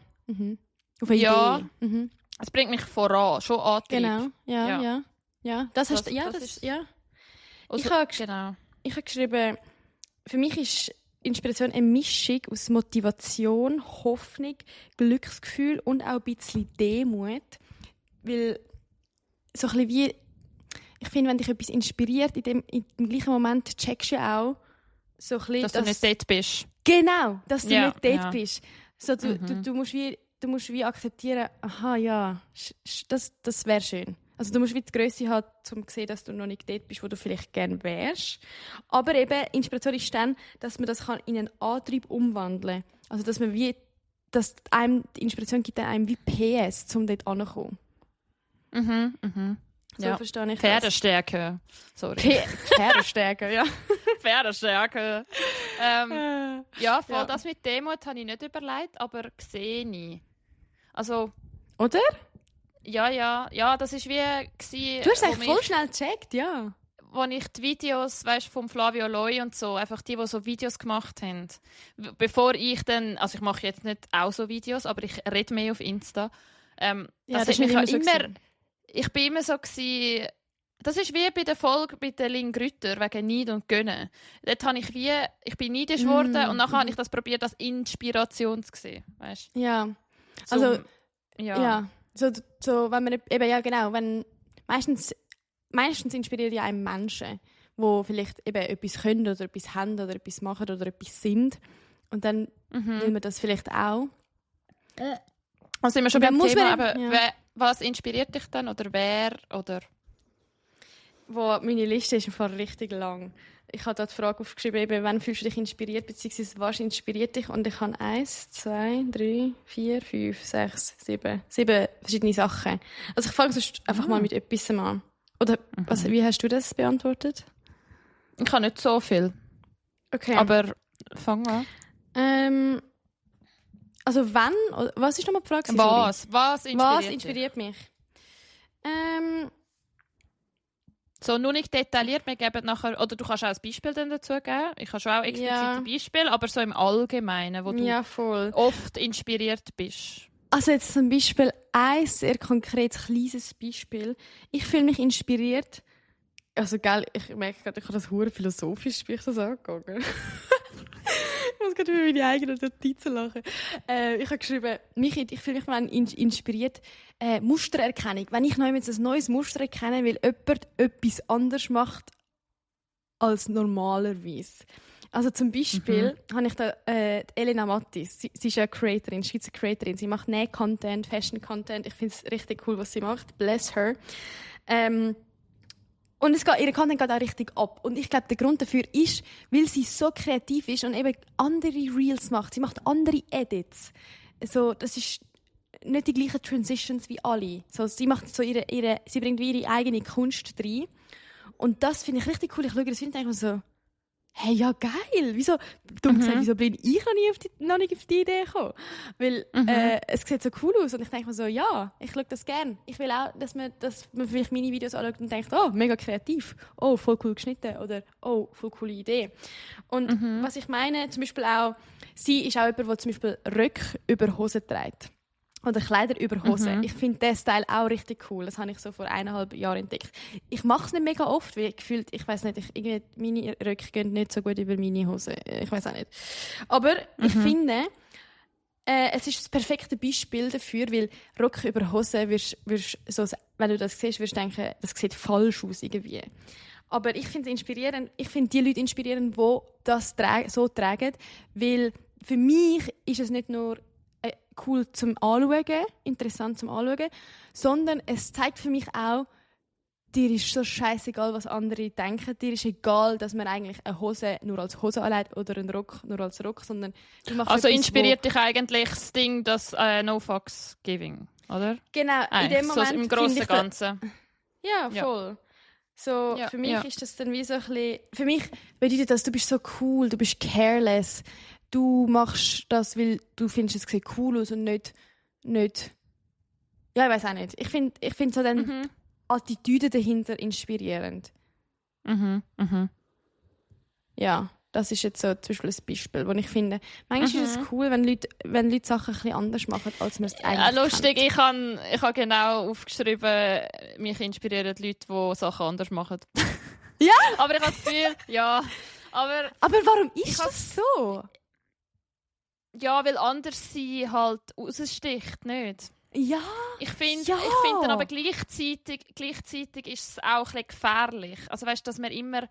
Auf eine Idee. Es bringt mich voran, schon Antrieb. Genau, ja. Das hast du, Also, ich habe geschrieben, für mich ist Inspiration eine Mischung aus Motivation, Hoffnung, Glücksgefühl und auch ein bisschen Demut. Weil so ein bisschen wie, ich finde, wenn dich etwas inspiriert, in dem gleichen Moment checkst du ja auch, so ein bisschen, dass du nicht dort bist. Genau, dass du nicht dort bist. So, du musst wie akzeptieren, aha, ja, das wäre schön. Also du musst wie die Grösse haben, um zu sehen, dass du noch nicht dort bist, wo du vielleicht gerne wärst. Aber eben, Inspiration ist dann, dass man das in einen Antrieb umwandeln kann. Also dass man dass einem die Inspiration gibt einem wie PS, um dort anzukommen. So verstehe ich Pferdestärke. Sorry. Pferdestärke, ja. Pferdestärke. Ja, voll das mit Demut habe ich nicht überlegt, aber sehe ich. Also... Oder? Ja, das war wie... Du hast es eigentlich voll schnell gecheckt, ja. Als ich die Videos, von Flavio Loi und so, einfach die so Videos gemacht haben, bevor ich dann, also ich mache jetzt nicht auch so Videos, aber ich rede mehr auf Insta. Das ist mich immer so ich bin immer so gewesen, das ist wie bei der Folge bei der Lynn Grütter wegen Neid und Gönnen. Dort habe ich bin neidisch geworden und nachher habe ich das probiert, als Inspiration zu sehen, weißt? Ja, also So, wenn man eben, ja genau, wenn meistens inspirieren ja einem Menschen, die vielleicht eben etwas können oder etwas haben oder etwas machen oder etwas sind. Und dann will man das vielleicht auch. Also sind wir schon beim Thema, was inspiriert dich dann oder wer oder... Meine Liste ist einfach richtig lang. Ich habe da die Frage aufgeschrieben, eben, wann fühlst du dich inspiriert, beziehungsweise was inspiriert dich? Und ich habe 1, 2, 3, 4, 5, 6, 7 verschiedene Sachen. Also ich fange sonst einfach mal mit etwas an. Oder wie hast du das beantwortet? Ich habe nicht so viel. Okay. Aber fang an. Also wann? Was ist nochmal die Frage? Was inspiriert mich? So, nur nicht detailliert, wir geben nachher, oder du kannst auch ein Beispiel dann dazu geben. Ich habe schon auch explizit ein Beispiel, aber so im Allgemeinen, wo du oft inspiriert bist. Also jetzt zum Beispiel ein sehr konkretes, kleines Beispiel. Ich fühle mich inspiriert. Also gell, ich merke gerade, ich habe das hure philosophisch, wie ich das angegangen. Ich muss gerade über meine eigenen Notizen lachen. Ich habe geschrieben, ich fühle mich inspiriert. Mustererkennung. Wenn ich noch ein neues Muster erkenne, weil jemand etwas anders macht als normalerweise. Also zum Beispiel habe ich da Elena Mattis. Sie ist eine Creatorin, Schweizer Creatorin. Sie macht Näh-Content, Fashion-Content. Ich finde es richtig cool, was sie macht. Bless her. Und ihr Content geht auch richtig ab. Und ich glaube, der Grund dafür ist, weil sie so kreativ ist und eben andere Reels macht. Sie macht andere Edits. Also, das ist nicht die gleichen Transitions wie alle. So, sie macht so sie bringt wie ihre eigene Kunst rein. Und das finde ich richtig cool. Ich schaue das Video und denke mir so, hey, ja geil. Wieso bin ich noch nicht auf die Idee gekommen? Weil es sieht so cool aus und ich denke mir so, ja, ich schaue das gerne. Ich will auch, dass man vielleicht meine Videos anschaut und denkt, oh, mega kreativ, oh, voll cool geschnitten oder oh, voll coole Idee. Und was ich meine, zum Beispiel auch, sie ist auch jemand, der zum Beispiel Röcke über Hosen trägt. oder Kleider über Hosen. Ich finde diesen Style auch richtig cool. Das habe ich so vor 1,5 Jahren entdeckt. Ich mache es nicht mega oft, weil gefühlt, ich weiß nicht, meine Röcke gehen nicht so gut über meine Hosen. Ich weiß auch nicht. Aber ich finde, es ist das perfekte Beispiel dafür, weil Rock über Hosen, wirst so, wenn du das siehst, wirst du denken, das sieht falsch aus irgendwie. Aber ich finde es inspirierend. Ich finde die Leute inspirierend, die das so tragen, weil für mich ist es nicht nur cool zum Anschauen, interessant zum Anschauen, sondern es zeigt für mich auch, dir ist so scheißegal, was andere denken. Dir ist egal, dass man eigentlich eine Hose nur als Hose anlegt oder einen Rock nur als Rock, sondern du machst also etwas, inspiriert dich eigentlich das Ding, das No Fucks Giving, oder? Genau, in dem Moment so im Großen und Ganzen. Ja, voll. Ja. So, für mich ist das dann wie so ein bisschen... Für mich bedeutet das, du bist so cool, du bist careless. Du machst das, weil du findest, es sieht cool aus und nicht... Ja, ich weiß auch nicht. Ich find so dann Attitüde dahinter inspirierend. Ja, das ist jetzt so zum Beispiel ein Beispiel, wo ich finde, manchmal ist es cool, wenn Leute Sachen ein bisschen anders machen, als man es eigentlich lustig, ich habe genau aufgeschrieben, mich inspirieren Leute, die Sachen anders machen. Ja? Aber ich habe das Gefühl, ja. Aber warum ist das so? Ja, weil anders sein halt raussticht, nicht? Ja. Ich finde dann aber gleichzeitig ist es auch ein bisschen gefährlich. Also weißt du, dass man immer...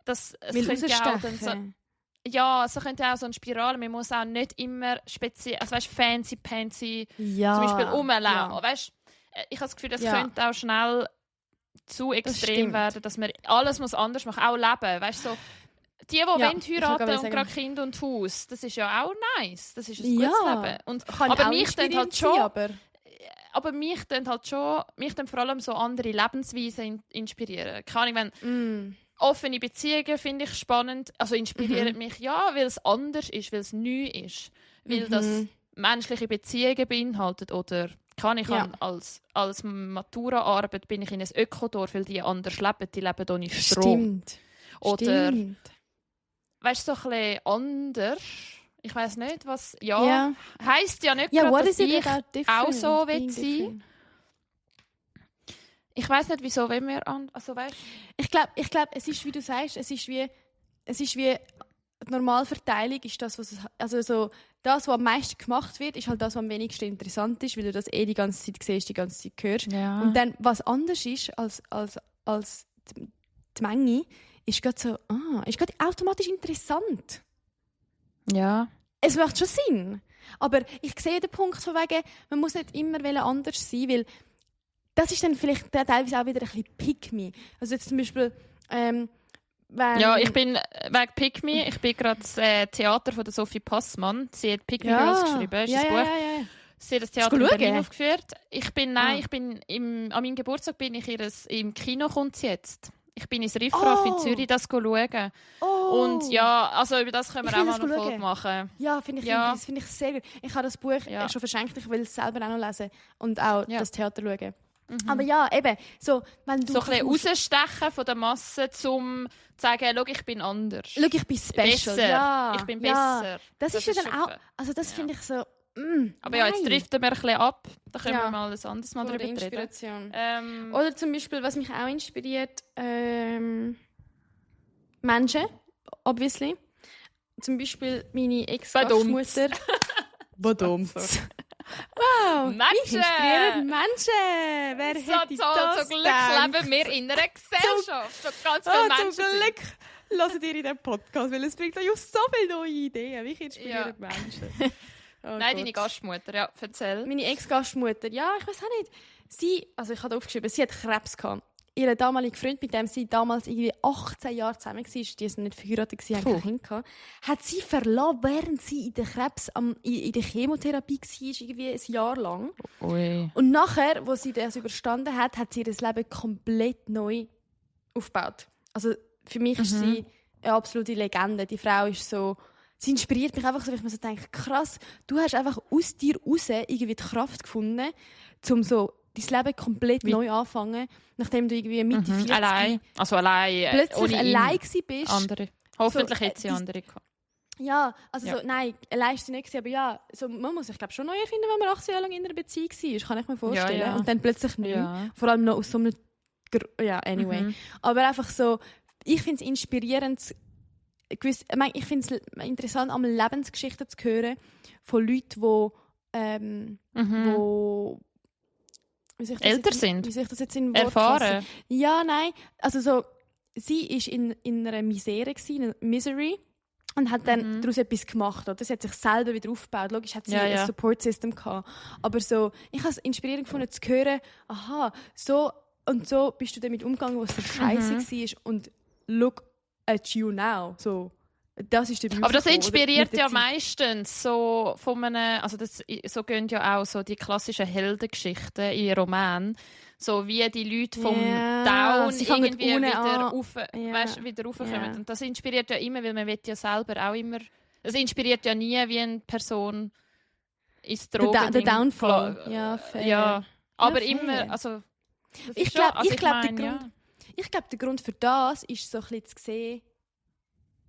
es könnte auch dann so, ja, es könnte auch so eine Spirale. Man muss auch nicht immer speziell, also weißt, fancy zum Beispiel rumlaufen. Ja. Weißt, ich habe das Gefühl, das könnte auch schnell zu extrem werden, dass man alles muss anders machen, auch leben. Weißt, so, die wollen heiraten und gerade Kind und Haus, das ist ja auch nice. Das ist ein gutes Leben. Und, aber mich dann halt schon... Aber mich dann vor allem so andere Lebensweisen inspirieren. Keine Ahnung, wenn offene Beziehungen finde ich spannend. Also inspiriert mich, ja, weil es anders ist, weil es neu ist. Weil das menschliche Beziehungen beinhaltet. Oder kann ich als Maturaarbeit bin ich in ein Ökodorf, weil die anders leben. Die leben ohne Strom. Stimmt. Oder, weißt du, so ein bisschen anders. Ich weiss nicht, was... Ja, heisst ja nicht gerade, dass ich auch so sein. Ich weiss nicht, wieso, wenn wir... Also, weißt? Ich glaube, es ist, wie du sagst, es ist wie die Normalverteilung ist das, was... Also so, das, was am meisten gemacht wird, ist halt das, was am wenigsten interessant ist, weil du das die ganze Zeit siehst, die ganze Zeit hörst. Ja. Und dann, was anders ist als die Menge, ist gerade so... ist gerade automatisch interessant. Ja. Es macht schon Sinn. Aber ich sehe den Punkt von wegen, man muss nicht immer anders sein, weil das ist dann vielleicht teilweise auch wieder ein bisschen pick-me. Also jetzt zum Beispiel, wenn... Ja, ich bin wegen pick-me, ich bin gerade das Theater von der Sophie Passmann. Sie hat Pick Me Girls geschrieben, ist das Buch. Ja. Sie hat das Theater in Berlin aufgeführt. An meinem Geburtstag bin ich im Kino kommt sie jetzt. Ich bin ins Riffraff in Zürich, das schauen. Und ja, also über das können wir auch mal eine Folge machen. Ja, das finde ich sehr gut. Ich habe das Buch schon verschenkt, ich will es selber auch noch lesen und auch das Theater schauen. Aber ja, eben, so, wenn du... So ein bisschen rausstechen von der Masse, um zu sagen, schau, ich bin anders. Schau, ich bin special. Besser. Ja, ich bin besser. Das ist ja dann auch... Also das finde ich so... Aber ja, jetzt driften wir ein bisschen ab. Da können wir mal ein anderes Mal drüber reden. Oder zum Beispiel, was mich auch inspiriert, Menschen, obviously. Zum Beispiel meine Ex-Gastmutter. Badumts. Wow, Menschen! Mich inspirieren Menschen! Wer hätte das zum Glück leben wir in einer Gesellschaft. So ganz viele Menschen zum Glück hört ihr in diesem Podcast, weil es bringt euch so viele neue Ideen. Mich inspirieren Menschen. Nein, deine Gastmutter, ja, erzähl. Meine Ex-Gastmutter, ja, ich weiß auch nicht. Also ich habe aufgeschrieben, sie hat Krebs gehabt. Ihr damaliger Freund, mit dem sie damals irgendwie 18 Jahre zusammen war, die sind nicht verheiratet, haben kein Kind gehabt, hat sie verlassen, während sie in der in der Chemotherapie war, irgendwie ein Jahr lang. Ui. Und nachher, als sie das überstanden hat, hat sie ihr Leben komplett neu aufgebaut. Also für mich ist sie eine absolute Legende. Die Frau ist so... Sie inspiriert mich einfach so, weil ich mir so denke, krass, du hast einfach aus dir raus irgendwie die Kraft gefunden, um so dein Leben komplett neu anfangen, nachdem du irgendwie Mitte 40 allein plötzlich allein gewesen bist. Andere. Hoffentlich so, hätte sie andere gehabt. Ja, also so, nein, allein ist sie nicht gewesen, aber ja, so, man muss sich glaube schon neu erfinden, wenn man 18 Jahre lang in einer Beziehung war, kann ich mir vorstellen. Ja. Und dann plötzlich nicht mehr. Vor allem noch aus so einem... Ja, anyway. Aber einfach so, ich finde es inspirierend, ich finde es interessant, einmal Lebensgeschichten zu hören von Leuten, die älter sind. Wie soll ich das jetzt in Wort erfahren? fassen? Ja, nein. Also so, sie war in einer Misere, in einer Misery, und hat dann daraus etwas gemacht. Oder? Sie hat sich selber wieder aufgebaut. Logisch hat sie ein Support-System gehabt. Aber so, ich habe es inspirierend gefunden, zu hören, aha, so und so bist du damit umgegangen, was so scheiße war. Und look at you now. So, das ist der Aber das inspiriert ja meistens so von einem, also so gehen ja auch so die klassischen Heldengeschichten in Romanen, so wie die Leute vom Down irgendwie wieder raufkommen. Und das inspiriert ja immer, weil man will ja selber auch immer, es inspiriert ja nie, wie eine Person ins Drogen... Der Downfall. Ja, fair. Ja, aber ja, immer, also... Ich glaube, der Grund für das ist so ein bisschen zu sehen,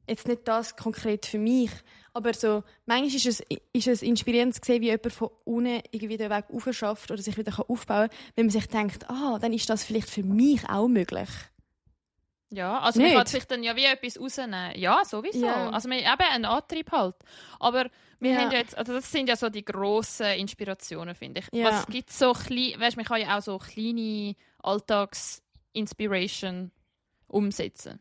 jetzt nicht das konkret für mich, aber so, manchmal ist es inspirierend zu sehen, wie jemand von unten irgendwie den Weg rauf schafft oder sich wieder aufbauen kann, wenn man sich denkt, dann ist das vielleicht für mich auch möglich. Ja, also man kann sich dann ja wie etwas rausnehmen. Ja, sowieso. Ja. Also man eben einen Antrieb halt. Aber wir haben ja jetzt, also das sind ja so die grossen Inspirationen, finde ich. Ja. Was gibt so weißt, man kann ja auch so kleine Alltags-Inspiration umsetzen.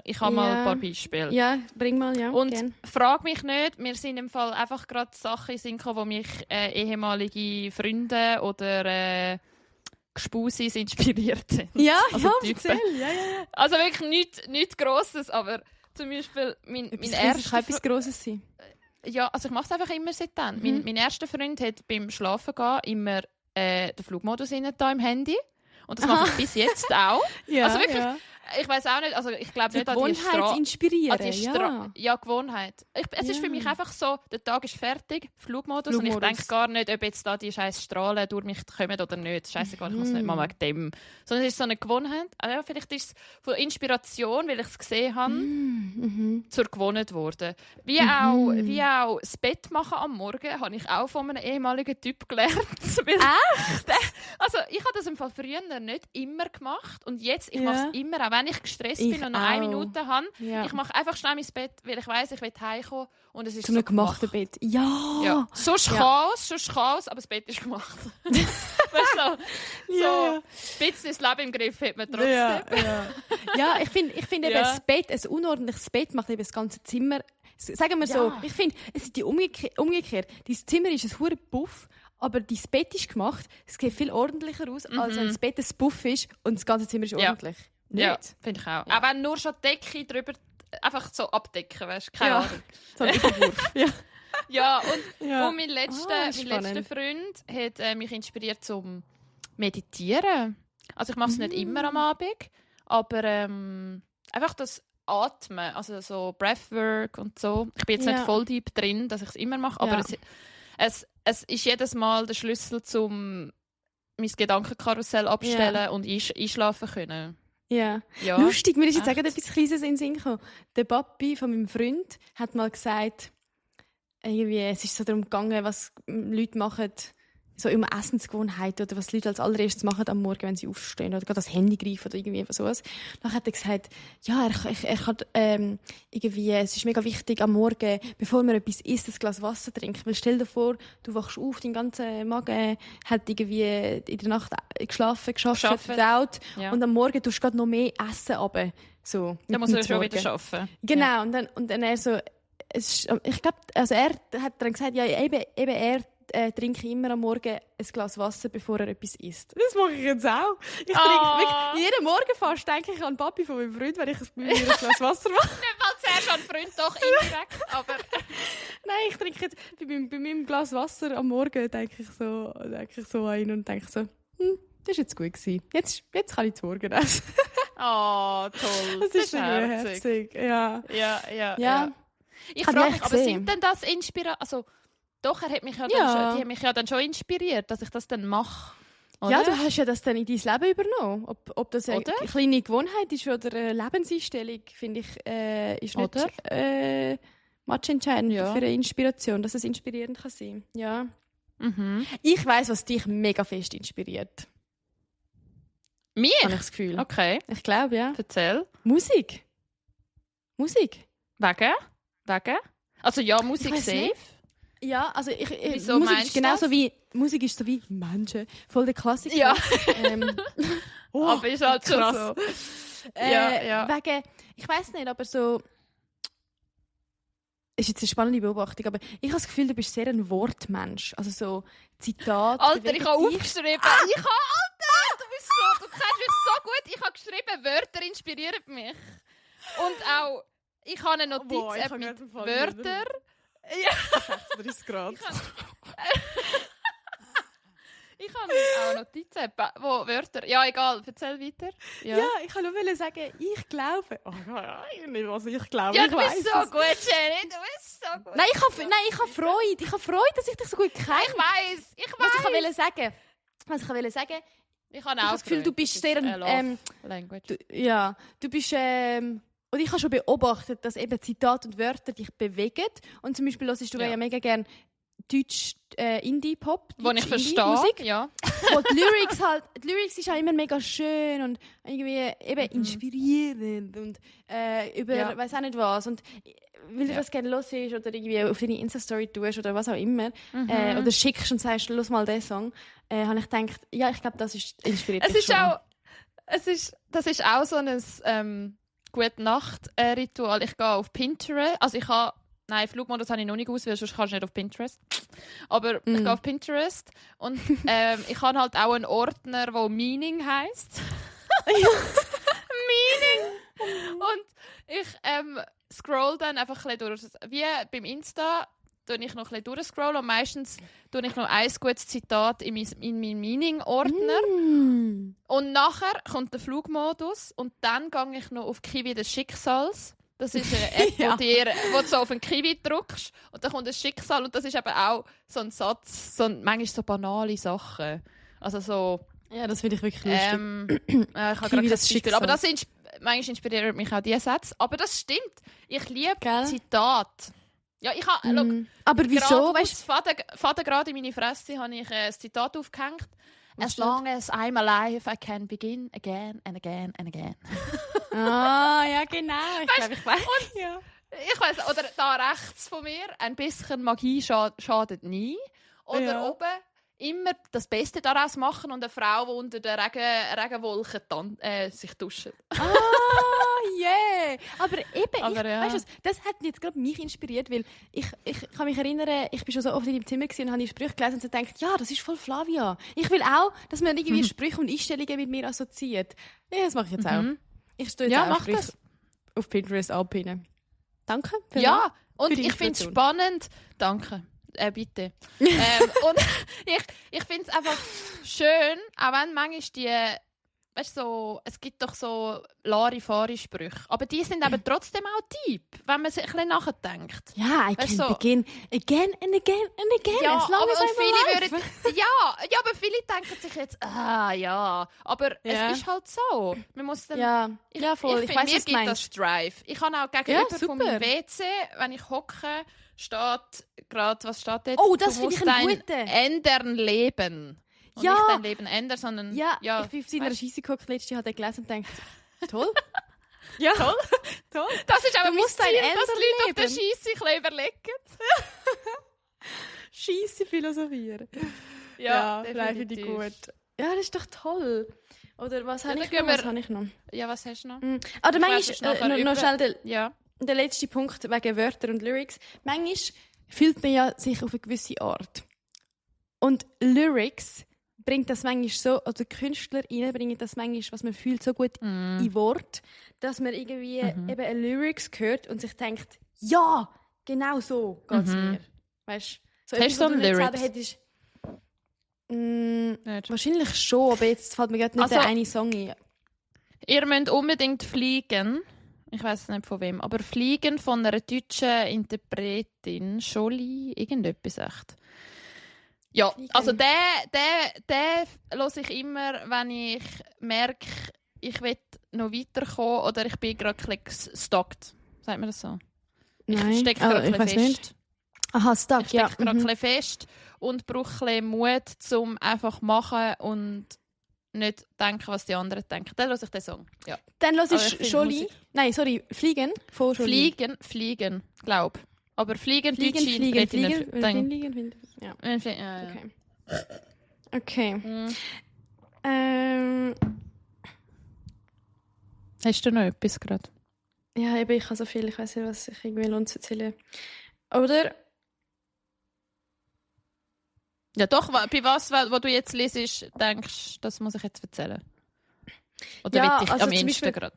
Ich habe mal ein paar Beispiele. Ja, bring mal, ja. Und frag mich nicht, mir sind im Fall einfach gerade Sachen in den Sinn gekommen, wo mich ehemalige Freunde oder Gespusis inspiriert sind. Ja, also erzähl. Ja. Also wirklich nichts Grosses, aber zum Beispiel mein erster... Kann etwas Grosses sein? Ja, also ich mache es einfach immer seitdem. Mein erster Freund hat beim Schlafen gehen immer den Flugmodus im Handy. Und das mache ich bis jetzt auch. Ja, also wirklich, ich weiß auch nicht, also ich glaube nicht an die Gewohnheit inspirieren. Ja, Gewohnheit. Es ist für mich einfach so, der Tag ist fertig, Flugmodus. Und ich denke gar nicht, ob jetzt da die scheiß Strahlen durch mich kommen oder nicht. Scheißegal, ich muss nicht mal wegen dem. Sondern es ist so eine Gewohnheit. Also vielleicht ist es von Inspiration, weil ich es gesehen habe, zur Gewohnheit geworden. Wie auch das Bett machen am Morgen, habe ich auch von einem ehemaligen Typ gelernt. Also ich habe das im Fall früher nicht immer gemacht und jetzt, ich mache es immer, auch wenn ich gestresst bin und noch 1 Minute habe. Ja. Ich mache einfach schnell mein Bett, weil ich weiss, ich will heimkommen und es ist so gemacht. Bett. Ja. Sonst Chaos, aber das Bett ist gemacht. Weißt du, so ein bisschen das Leben im Griff hat man trotzdem. Ja, ich finde eben das Bett, ein unordentliches Bett macht eben das ganze Zimmer. Sagen wir so, ich finde, es ist die umgekehrt. Dein Zimmer ist ein hure Buff, aber dein Bett ist gemacht. Es sieht viel ordentlicher aus, als wenn das Bett ein Buff ist und das ganze Zimmer ist ordentlich. Ja, finde ich auch. Ja. Aber nur schon die Decke drüber einfach so abdecken, weißt du? Keine Ahnung. So ein Überwurf. Und mein letzter Freund hat mich inspiriert zum Meditieren. Also ich mache es nicht immer am Abend, aber einfach das Atmen, also so Breathwork und so. Ich bin jetzt nicht voll deep drin, dass ich es immer mache, aber es ist jedes Mal der Schlüssel zum mein Gedankenkarussell abstellen und einschlafen können. Ja. Lustig, mir ist jetzt gerade etwas Kleines in den Sinn gekommen. Der Papi von meinem Freund hat mal gesagt, es ist so darum gegangen, was Leute machen, so um Essensgewohnheiten oder was Leute als allererstes machen am Morgen, wenn sie aufstehen oder gerade das Handy greifen oder irgendwie sowas. Dann hat er gesagt, er kann irgendwie, es ist mega wichtig am Morgen, bevor man etwas isst, ein Glas Wasser trinken. Weil stell dir vor, du wachst auf, dein ganzer Magen hat irgendwie in der Nacht geschlafen, verdaut und am Morgen tust du gerade noch mehr Essen runter. So, dann muss er schon wieder arbeiten. Genau, und dann er so, ich glaube, also er hat dann gesagt, er trinke immer am Morgen ein Glas Wasser, bevor er etwas isst. Das mache ich jetzt auch. Ich trinke wirklich, jeden Morgen fast denke ich an Papi von meinem Freund, wenn ich ein Glas Wasser mache. Nicht mal zuerst an Freund, doch indirekt, aber... Nein, ich trinke jetzt bei meinem Glas Wasser am Morgen denke ich so an ihn und denke so, das war jetzt gut gewesen. Jetzt kann ich zu Morgen essen. Toll. Das ist herzig. Ja. Ich frage mich, aber sind denn das Inspirationen? Also, doch, er hat mich die haben mich ja dann schon inspiriert, dass ich das dann mache. Oder? Ja, du hast ja das dann in dein Leben übernommen. Ob das eine kleine Gewohnheit ist oder eine Lebenseinstellung, finde ich, ist nicht entscheidend für eine Inspiration, dass es inspirierend kann sein. Ja. Ich weiss, was dich mega fest inspiriert. Mir? Habe ich das Gefühl. Okay. Ich glaube, ja. Erzähl. Musik. Wegen? Also ja, Musik safe. Nicht. Ja, also Wieso Musik meinst ist genauso das? wie Musik ist so wie Menschen, voll der Klassiker. Ja. Aber ist halt schon so. Ja. Wegen, ich weiss nicht, aber so ist jetzt eine spannende Beobachtung, aber ich habe das Gefühl, du bist sehr ein Wortmensch, also so Zitat. Alter, ich habe aufgeschrieben. Du kennst mich so gut. Ich habe geschrieben, Wörter inspirieren mich. Und auch, ich habe eine Notiz mit Wörtern. Ja. 36 Grad. Ich habe auch Notizen, wo Wörter... Ja, egal, erzähl weiter. Ja, ich kann nur sagen, ich glaube... Oh, ich weiß nicht, was ich glaube. Ja, ich du bist so gut, Jenny, du bist so gut. Nein, ich habe Freude. Ich habe Freude, dass ich dich so gut kenne. Ich weiss. Was ich wollte sagen... Ich habe das Gefühl, du bist sehr Language. Du bist... und ich habe schon beobachtet, dass eben Zitate und Wörter dich bewegen. Und zum Beispiel hörst du ja mega gerne Deutsch Indie-Pop. Wo ich verstehe. Musik. Ja. Wo die Lyrics ist auch immer mega schön und irgendwie eben inspirierend und weiß auch nicht was. Und weil du das gerne hörst oder irgendwie auf deine Insta-Story tust oder was auch immer, oder schickst und sagst, los mal diesen Song, habe ich gedacht, ja, ich glaube, das ist inspiriert. Das ist auch so ein Gute-Nacht-Ritual. Ich gehe auf Pinterest. Also Flugmodus habe ich noch nicht auswählen, sonst kannst du nicht auf Pinterest. Aber ich gehe auf Pinterest und ich habe halt auch einen Ordner, der Meaning heisst. Meaning! Und ich scroll dann einfach ein bisschen durch. Wie beim Insta tue ich noch ein bisschen durchscrollen und meistens tue ich noch ein gutes Zitat in meinen Meaning-Ordner. Und nachher kommt der Flugmodus und dann gehe ich noch auf Kiwi des Schicksals. Das ist eine App, wo du so auf einen Kiwi drückst und dann kommt ein Schicksal und das ist eben auch so ein Satz, manchmal so banale Sachen. Also so... Ja, das finde ich wirklich lustig. Ich habe gerade kein Beispiel, aber manchmal inspiriert mich auch diese Sätze. Aber das stimmt. Ich liebe Zitate. Ja, ich habe... aber wieso? Vater gerade in meine Fresse habe ich ein Zitat aufgehängt. As long as I'm alive, I can begin again and again and again. Ja, genau. Ich weiß. Ja. Ich weiss, oder da rechts von mir, ein bisschen Magie schadet nie. Oder oben immer das Beste daraus machen und eine Frau, die unter den Regenwolken sich duscht. Yeah. Aber eben, weißt du, das hat jetzt gerade mich inspiriert, weil ich kann mich erinnern, ich bin schon so oft in deinem Zimmer und habe die Sprüche gelesen und so gedacht, ja, das ist voll Flavia. Ich will auch, dass man irgendwie Sprüche und Einstellungen mit mir assoziiert. Ja, das mache ich jetzt auch. Ich stehe jetzt auch Sprüche auf Pinterest abpinnen. Danke. Ja, und ich finde es spannend. Danke. Bitte. Und ich finde es einfach schön, auch wenn manchmal die, weißt du, so, es gibt doch so Larifari-Sprüche, aber die sind eben trotzdem auch deep, wenn man sich ein bisschen nachdenkt. Ja, I can begin again and again and again. Ja, as long as I'm alive. Aber viele denken sich jetzt, aber es ist halt so. Man muss dann, voll. Ich weiss, mir gibt das Drive. Ich habe auch gegenüber von meinem WC, wenn ich hocke, steht gerade, was steht dort? Oh, das finde ich ein guter. Ändern Leben. Und nicht dein Leben ändern, sondern... Ja, ich bin auf seiner Scheisse geguckt, letztes Jahr, habe gelesen und gedacht, toll. Ja, toll. Das ist aber mein Ziel, dass Leute auf der Scheisse ein bisschen überlegen. Scheisse philosophieren. Ja, finde ich gut. Ja, das ist doch toll. Oder was habe ich noch? Ja, was hast du noch? Oder manchmal, noch schnell der letzte Punkt wegen Wörter und Lyrics. Manchmal fühlt man ja sich auf eine gewisse Art. Und Lyrics bringt das manchmal so, also KünstlerInnen bringen das manchmal, was man fühlt, so gut in Wort, dass man irgendwie eben eine Lyrics hört und sich denkt, ja, genau so geht es mir. Weißt du? Hast du so einen Lyrics? Wahrscheinlich schon, aber jetzt fällt mir gerade nicht der eine Song ein. Ihr müsst unbedingt fliegen. Ich weiß nicht von wem, aber Fliegen von einer deutschen Interpretin, Jolie, irgendetwas echt. Ja, Fliegen. Also den höre ich immer, wenn ich merke, ich will noch weiterkommen oder ich bin gerade ein bisschen gestockt. Sagt man das so? ich stecke gerade ein bisschen fest. Aha, stuck, ich stecke gerade ein bisschen fest und brauche ein bisschen Mut, um einfach machen und nicht denken, was die anderen denken. Dann höre ich den Song. Ja. Dann höre ich Jolie. Nein, sorry, Fliegen von Jolie. Fliegen, glaube. Aber Fliegen. Ja. Ja. Okay. Hast du noch etwas gerade? Ja, eben, ich habe so viel. Ich weiß nicht, was ich irgendwie lohnt zu erzählen. Oder? Ja doch, bei was du jetzt liest, denkst du, das muss ich jetzt erzählen? Oder ja, will ich also am ehesten gerade?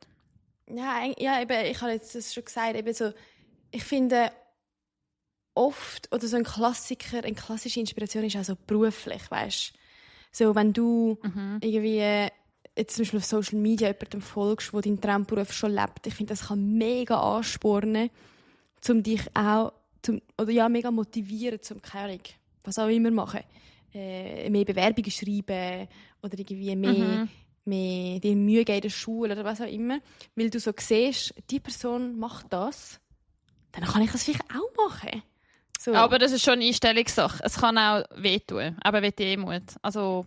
Ja, eben, ich habe jetzt das schon gesagt. Eben so, ich finde oft, oder so eine klassische Inspiration ist auch so beruflich, weißt du? So, wenn du irgendwie jetzt zum Beispiel auf Social Media jemandem folgst, der deinen Traumberuf schon lebt, ich finde, das kann mega anspornen, um dich auch, mega motivieren, zum keine Ahnung, was auch immer machen. Mehr Bewerbungen schreiben oder irgendwie mehr dir Mühe geben in der Schule oder was auch immer. Weil du so siehst, die Person macht das, dann kann ich das vielleicht auch machen. So. Aber das ist schon eine Einstellungssache. Es kann auch wehtun, aber wie Demut. Also,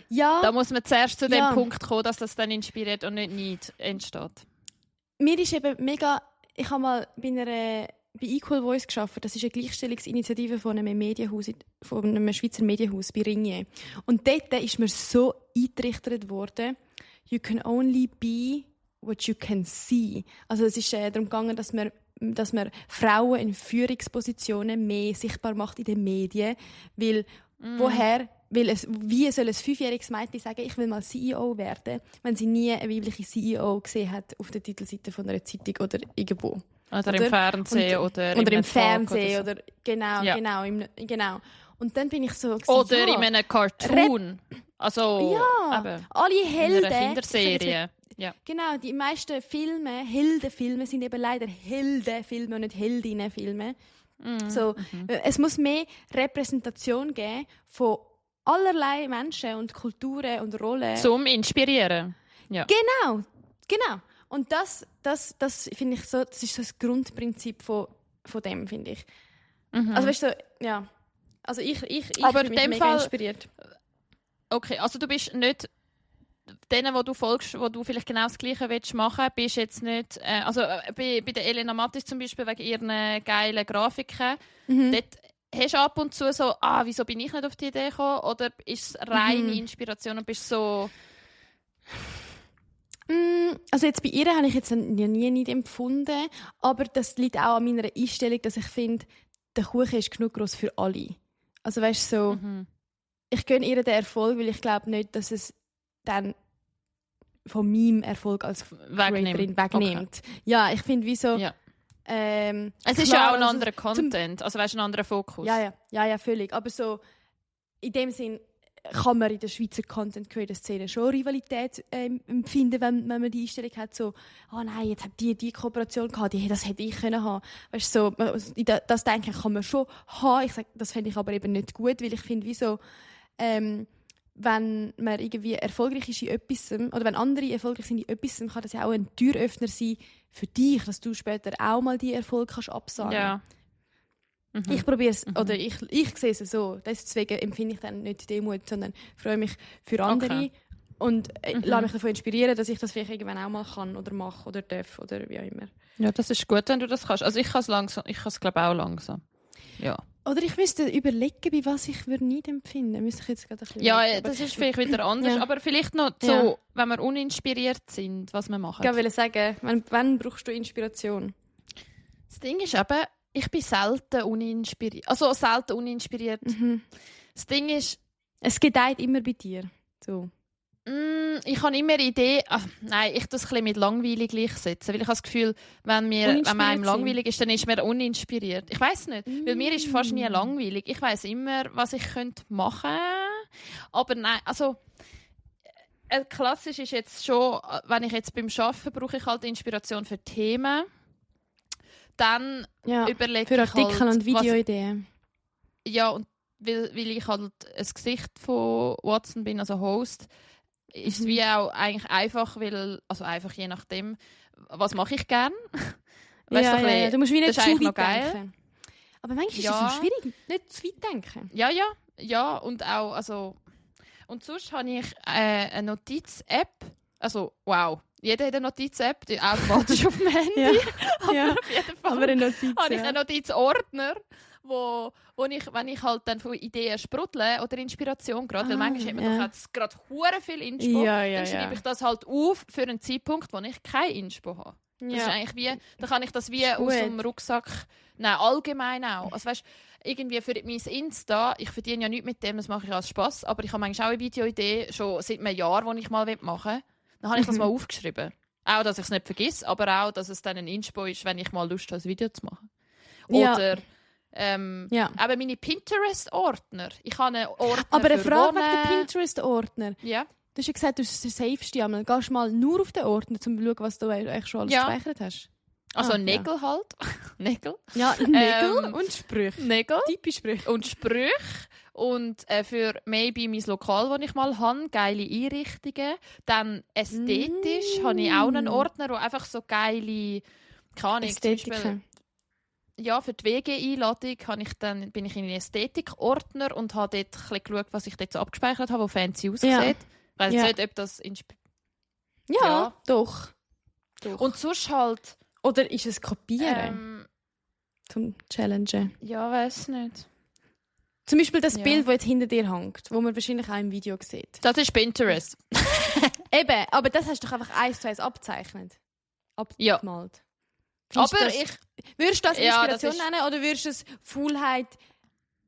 ja, da muss man zuerst zu dem Punkt kommen, dass das dann inspiriert und nicht entsteht. Mir ist eben mega... Ich habe mal bei Equal Voice gearbeitet. Das ist eine Gleichstellungsinitiative von einem Schweizer Medienhaus bei Ringier. Und dort ist mir so eingetrichtert worden, you can only be what you can see. Also es ist darum gegangen, dass man Frauen in Führungspositionen mehr sichtbar macht in den Medien. Weil wie soll ein 5-jähriges Mädchen sagen, ich will mal CEO werden, wenn sie nie eine weibliche CEO gesehen hat auf der Titelseite von einer Zeitung oder irgendwo. Oder im Fernsehen oder im Fernsehen oder so. Genau. Und dann bin ich so oder in einem Cartoon. Also alle Helden in einer Kinderserie. Ja. Genau, die meisten Filme, Heldenfilme, sind eben leider Heldenfilme und nicht Heldinnenfilme. Es muss mehr Repräsentation geben von allerlei Menschen und Kulturen und Rollen. Zum Inspirieren. Ja. Genau. Und das finde ich so, das ist so das Grundprinzip von dem, finde ich. Also weißt du, ja. Also ich aber bin mega Fall, inspiriert. Okay, also du bist nicht denen, wo du folgst, wo du vielleicht genau das Gleiche machen willst, bist jetzt nicht, also bei der Elena Mattis zum Beispiel wegen ihren geilen Grafiken, dort hast du ab und zu so, wieso bin ich nicht auf die Idee gekommen? Oder ist es reine Inspiration und bist so... Also jetzt bei ihr habe ich jetzt nie nicht empfunden, aber das liegt auch an meiner Einstellung, dass ich finde, der Kuchen ist genug gross für alle. Also weißt du, so, ich gönne ihr den Erfolg, weil ich glaube nicht, dass es dann von meinem Erfolg als Creatorin wegnimmt. Okay. Ja, ich finde, wieso... Ja. Es ist ja auch ein anderer Content, also weißt, ein anderer Fokus. Ja, völlig. Aber so, in dem Sinn kann man in der Schweizer Content-Creator-Szene schon Rivalität empfinden, wenn man die Einstellung hat, so, nein, jetzt hat die Kooperation gehabt, das hätte ich können haben. Weißt du, so, das denke ich, kann man schon haben. Ich sage, das finde ich aber eben nicht gut, weil ich finde, wieso, wenn man irgendwie erfolgreich ist in etwas, oder wenn andere erfolgreich sind in etwas, kann das ja auch ein Türöffner sein für dich, dass du später auch mal die Erfolg kannst absagen. Ja. Ich probiere es, oder ich sehe es so. Deswegen empfinde ich dann nicht Demut, sondern freue mich für andere und lasse mich davon inspirieren, dass ich das vielleicht irgendwann auch mal kann oder mache oder darf oder wie auch immer. Ja, das ist gut, wenn du das kannst. Also ich kann es glaube auch langsam. Ja. Oder ich müsste überlegen, bei was ich nicht empfinden müsste. Ich jetzt gerade ein bisschen ja, das ist vielleicht wieder anders. Ja. Aber vielleicht noch so, wenn wir uninspiriert sind, was wir machen. Ich wollte sagen, wann brauchst du Inspiration? Das Ding ist eben, ich bin selten uninspiriert. Also selten uninspiriert. Das Ding ist... Es gedeiht immer bei dir. So. Ich habe immer Ideen... Nein, ich das ein bisschen mit langweilig gleichsetzen. Weil ich habe das Gefühl, wenn man einem langweilig ist, dann ist man uninspiriert. Ich weiss nicht. Weil mir ist fast nie langweilig. Ich weiss immer, was ich machen könnte. Aber nein, also... Klassisch ist jetzt schon, wenn ich jetzt beim Arbeiten brauche ich halt Inspiration für Themen. Dann überlege für Artikel halt, und Videoideen. Ja, und weil ich halt ein Gesicht von Watson bin, also Host, ist es wie auch eigentlich einfach, weil, also einfach je nachdem, was mache ich gern? Weißt du, ja. Du musst wie nicht zu noch weit geil. denken. Aber manchmal ist es so schwierig, nicht zu weit denken. Ja, und auch, also... Und sonst habe ich eine Notiz-App, also wow, jeder hat eine Notiz-App, die automatisch auf dem Handy, aber auf jeden Fall aber eine Notiz, habe ich einen Notizordner, wo ich, wenn ich halt dann von Ideen sprudle oder Inspiration gerade, weil manchmal hat man doch jetzt gerade hure viel Inspo, dann schreibe ich das halt auf für einen Zeitpunkt, wo ich keine Inspo habe. Das ist eigentlich wie, dann kann ich das wie aus dem Rucksack, nein, allgemein auch. Also weißt, irgendwie für mein Insta, ich verdiene ja nichts mit dem, das mache ich als Spass, aber ich habe manchmal auch eine Videoidee, schon seit einem Jahr, die ich mal machen will. Dann habe ich das mal aufgeschrieben. Auch, dass ich es nicht vergesse, aber auch, dass es dann ein Inspo ist, wenn ich mal Lust habe, ein Video zu machen. Oder eben meine Pinterest-Ordner. Ich habe einen Ordner aber eine für Frage Wohnen. wegen der Pinterest-Ordner. Ja. Du hast ja gesagt, du bist der safeste einmal. Gehst du mal nur auf den Ordner, um zu schauen, was du eigentlich schon alles gespeichert hast? Also Nägel halt. Nägel. Ja, Nägel und Sprüche. Nägel. Typisch Sprüche. Und Sprüche. Und für maybe mein Lokal, das ich mal habe, geile Einrichtungen. Dann ästhetisch habe ich auch einen Ordner, wo einfach so geile... Keine Ahnung, zum Beispiel, ja, für die WG-Einladung bin ich in einen Ästhetik-Ordner und habe dort ein bisschen geschaut, was ich dort so abgespeichert habe, wo fancy aussieht. Ich weiss nicht, ob das... Ja, doch. Und sonst halt... Oder ist es Kopieren? Zum Challengen? Ja, weiss nicht. Zum Beispiel das Bild, das jetzt hinter dir hängt, wo man wahrscheinlich auch im Video sieht. Das ist Pinterest. Eben, aber das hast du doch einfach 1:1 abgezeichnet. Abgemalt. Ja. Aber würdest du das Inspiration nennen oder würdest du es Faulheit,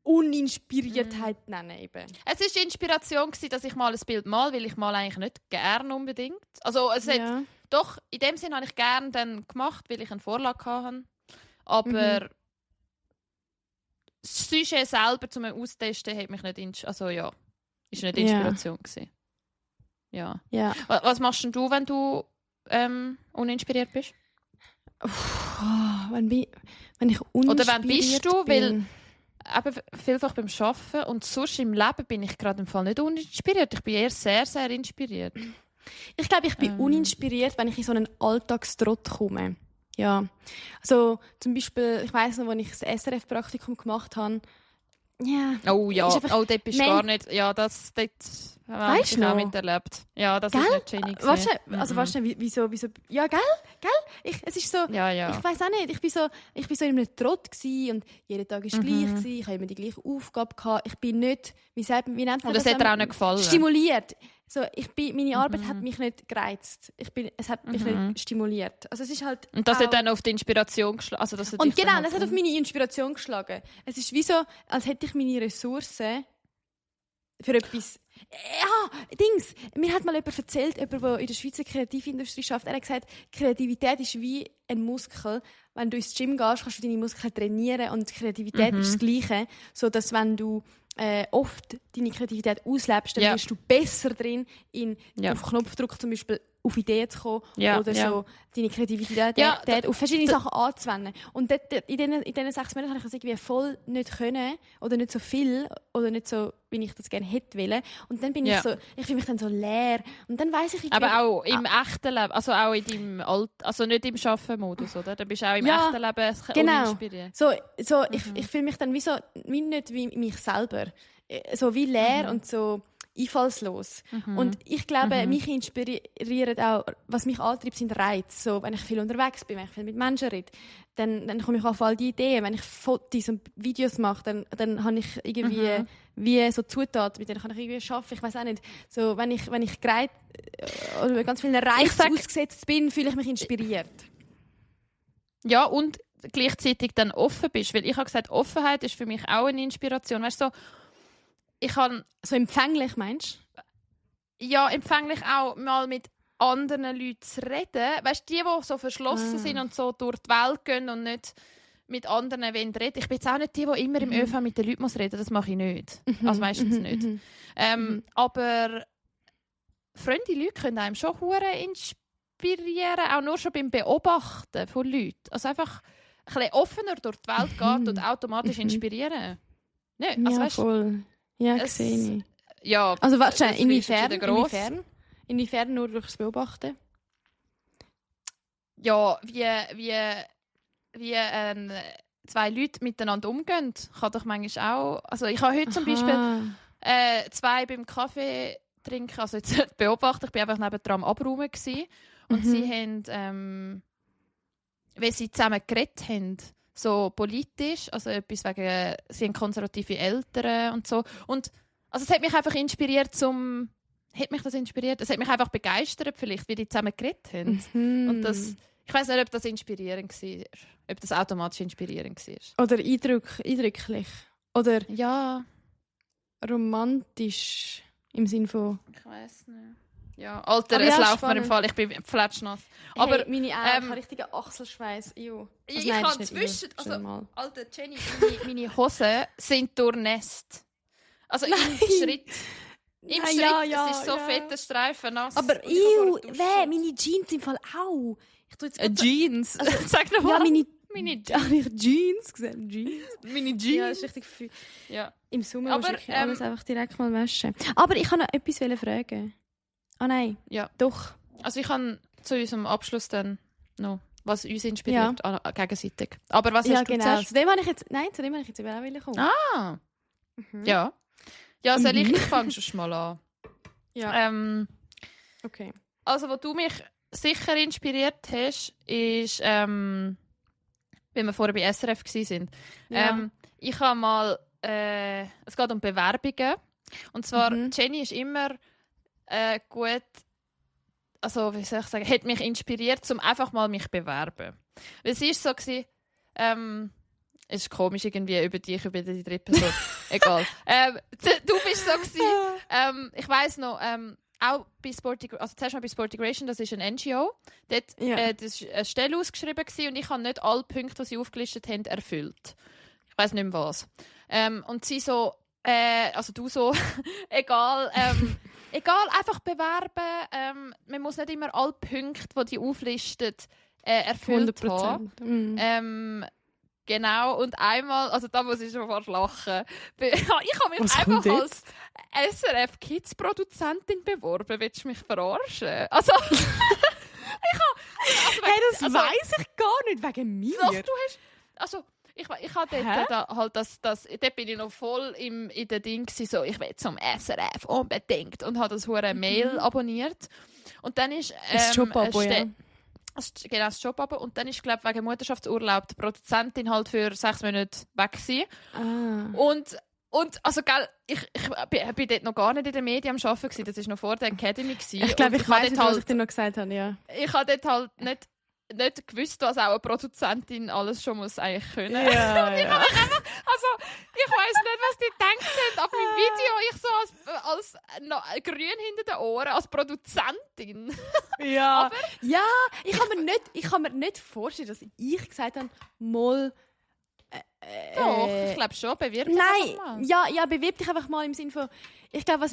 Uninspiriertheit nennen? Eben? Es war Inspiration, dass ich mal ein Bild male, weil ich mal eigentlich nicht gerne unbedingt. Also es hat, doch, in dem Sinne habe ich gerne dann gemacht, weil ich eine Vorlage hatte. Aber das Sujet selber zum Austesten hat mich nicht ist nicht Inspiration gewesen. Ja. Was machst denn du, wenn du uninspiriert bist? Wenn ich uninspiriert oder wann bist du? Bin. Weil eben vielfach beim Arbeiten und sonst im Leben bin ich gerade im Fall nicht uninspiriert. Ich bin eher sehr, sehr inspiriert. Ich glaube, ich bin uninspiriert, wenn ich in so einen Alltagstrott komme. Ja. Also zum Beispiel, ich weiss noch, als ich das SRF-Praktikum gemacht habe. Ja. Oh ja, dort bist du gar nicht. Ja, dort habe ich auch miterlebt. Ja, das ist nicht schön. Weißt du, wieso? Ja, gell? Es ist so, ich weiss auch nicht, ich bin so in einem Trott gewesen und jeden Tag war gleich gewesen, ich hatte immer die gleiche Aufgabe gehabt. Ich bin nicht, wie nennt man das? Und das hat dir auch nicht gefallen? Stimuliert. So, meine Arbeit hat mich nicht gereizt. Es hat mich nicht stimuliert. Also es ist halt und das hat dann auf die Inspiration geschlagen? Also, und genau, das hat auf meine Inspiration geschlagen. Es ist wie so, als hätte ich meine Ressourcen für etwas... Ja, Dings. Mir hat mal jemand erzählt, der in der Schweizer Kreativindustrie arbeitet. Er hat gesagt, Kreativität ist wie ein Muskel. Wenn du ins Gym gehst, kannst du deine Muskeln trainieren und Kreativität ist das Gleiche. So dass wenn du oft deine Kreativität auslebst, dann wirst du besser drin, auf Knopfdruck zum Beispiel auf Ideen zu kommen oder so deine Kreativität auf verschiedene Sachen anzuwenden. Und in diesen 6 Monaten habe ich das irgendwie voll nicht können oder nicht so viel oder nicht so, wie ich das gerne hätte wollen. Und dann bin ich fühle mich dann so leer. Und dann weiss ich... Aber auch im echten Leben, also auch in deinem also nicht im Schaffen-Modus, oder? Dann bist du auch im echten Leben uninspiriert. Ich fühle mich dann wie nicht wie mich selber. So wie leer und so einfallslos. Und ich glaube, mich inspiriert auch, was mich antreibt, sind Reize. So, wenn ich viel unterwegs bin, wenn ich viel mit Menschen rede, dann komme ich auf all die Ideen. Wenn ich Fotos und Videos mache, dann habe ich irgendwie wie so Zutaten, mit denen kann ich irgendwie arbeiten. Ich weiß auch nicht. So, wenn ich oder ganz vielen Reizen ausgesetzt bin, fühle ich mich inspiriert. Ja, und gleichzeitig dann offen bist. Weil ich habe gesagt, Offenheit ist für mich auch eine Inspiration. Weißt du, so empfänglich, meinst du? Ja, empfänglich auch mal mit anderen Leuten zu reden. Weißt du, die so verschlossen sind und so durch die Welt gehen und nicht mit anderen reden. Ich bin jetzt auch nicht die immer im ÖV mit den Leuten reden muss. Das mache ich nicht. Also meistens nicht. Aber fremde Leute können einem schon hure inspirieren, auch nur schon beim Beobachten von Leuten. Also einfach ein bisschen offener durch die Welt gehen und automatisch inspirieren. Nicht? Also, ja, weißt, voll. Ja, sehe ich. Ja, also warte, inwiefern nur durch das Beobachten? Ja, wie wie zwei Leute miteinander umgehen, kann doch manchmal auch... Also ich habe heute zum Beispiel zwei beim Kaffee trinken, also jetzt nicht beobachtet, ich war einfach nebendran am Abräumen gewesen, und sie haben, wenn sie zusammen geredet haben, so politisch, also etwas wegen, sie haben konservative Eltern und so. Und also es hat mich einfach inspiriert Es hat mich einfach begeistert, vielleicht, wie die zusammen geredet haben. Und das, ich weiss nicht, ob das inspirierend war. Ob das automatisch inspirierend war. Oder eindrücklich. Oder ja, romantisch im Sinne von... Ich weiss nicht. Ja, Alter, Aber es ja, läuft spannend. mir im Fall, ich bin flatschnass. Aber Aber meine Augen haben richtigen Achselschweiß. ich kann zwischen... Also, Alter, Jenny, meine Hosen sind durchnässt. Also im Schritt. Im Schritt, es ist so fetter Streifen nass. Aber meine Jeans im Fall auch. Ich tue jetzt Jeans? Also, sag noch mal. Ja, meine Jeans gesehen. Meine Jeans? Ja, das ist richtig viel. Ja. Im Sommer muss ich alles einfach direkt mal waschen. Aber ich kann noch etwas fragen. Ah nein. Ja. Doch. Also ich kann zu unserem Abschluss dann noch, was uns inspiriert, gegenseitig. Aber was hast du genau. zuerst? Zu dem habe ich jetzt auch kommen. Ah. Ja. Ja, soll ich fange schon mal an. Ja. Okay. Also, wo du mich sicher inspiriert hast, ist, wenn wir vorher bei SRF waren. Ja. Ich habe mal, es geht um Bewerbungen. Und zwar, Jenny ist immer gut, also wie soll ich sagen, hat mich inspiriert, um einfach mal mich zu bewerben. Weil sie war so, es ist komisch irgendwie über die dritte Person. Egal. Du bist so gewesen, ich weiss noch, auch bei zuerst mal bei Sportigration, das ist ein NGO. Dort, das war eine Stelle ausgeschrieben und ich habe nicht alle Punkte, die sie aufgelistet haben, erfüllt. Ich weiss nicht mehr was. Und sie so, also du so, egal, einfach bewerben. Man muss nicht immer alle Punkte, die die auflistet, erfüllt 100%. Haben. Genau, und einmal, also da muss ich schon fast lachen. Ich habe mich einfach als SRF-Kids-Produzentin beworben. Willst du mich verarschen? Also, das weiss ich gar nicht, wegen mir. Doch, du hast... Also, ich habe dort bin ich noch voll in der Ding so, ich will zum SRF unbedingt und habe das hure Mail abonniert. Und dann ist... das Jobabo, ja. Genau, das Jobabo. Und dann ist, glaube ich, wegen Mutterschaftsurlaub die Produzentin halt für 6 Monate weg gewesen. Und also, gell, ich bin dort noch gar nicht in den Medien am Arbeiten gewesen. Das war noch vor der Academy gewesen. Ich glaube, ich weiss nicht, was ich dir noch gesagt habe, ja. Ich habe dort halt nicht gewusst, was auch eine Produzentin alles schon muss eigentlich können. Ja, und ich habe mich einfach, also ich weiss nicht, was die gedacht haben, ab meinem Video ich so als grün hinter den Ohren als Produzentin. Ja. Aber, ja, ich kann mir nicht vorstellen, dass ich gesagt habe, mal. Doch, ich glaube schon, bewirb dich einfach mal. Ja, bewirb dich einfach mal im Sinne von, ich glaube, ich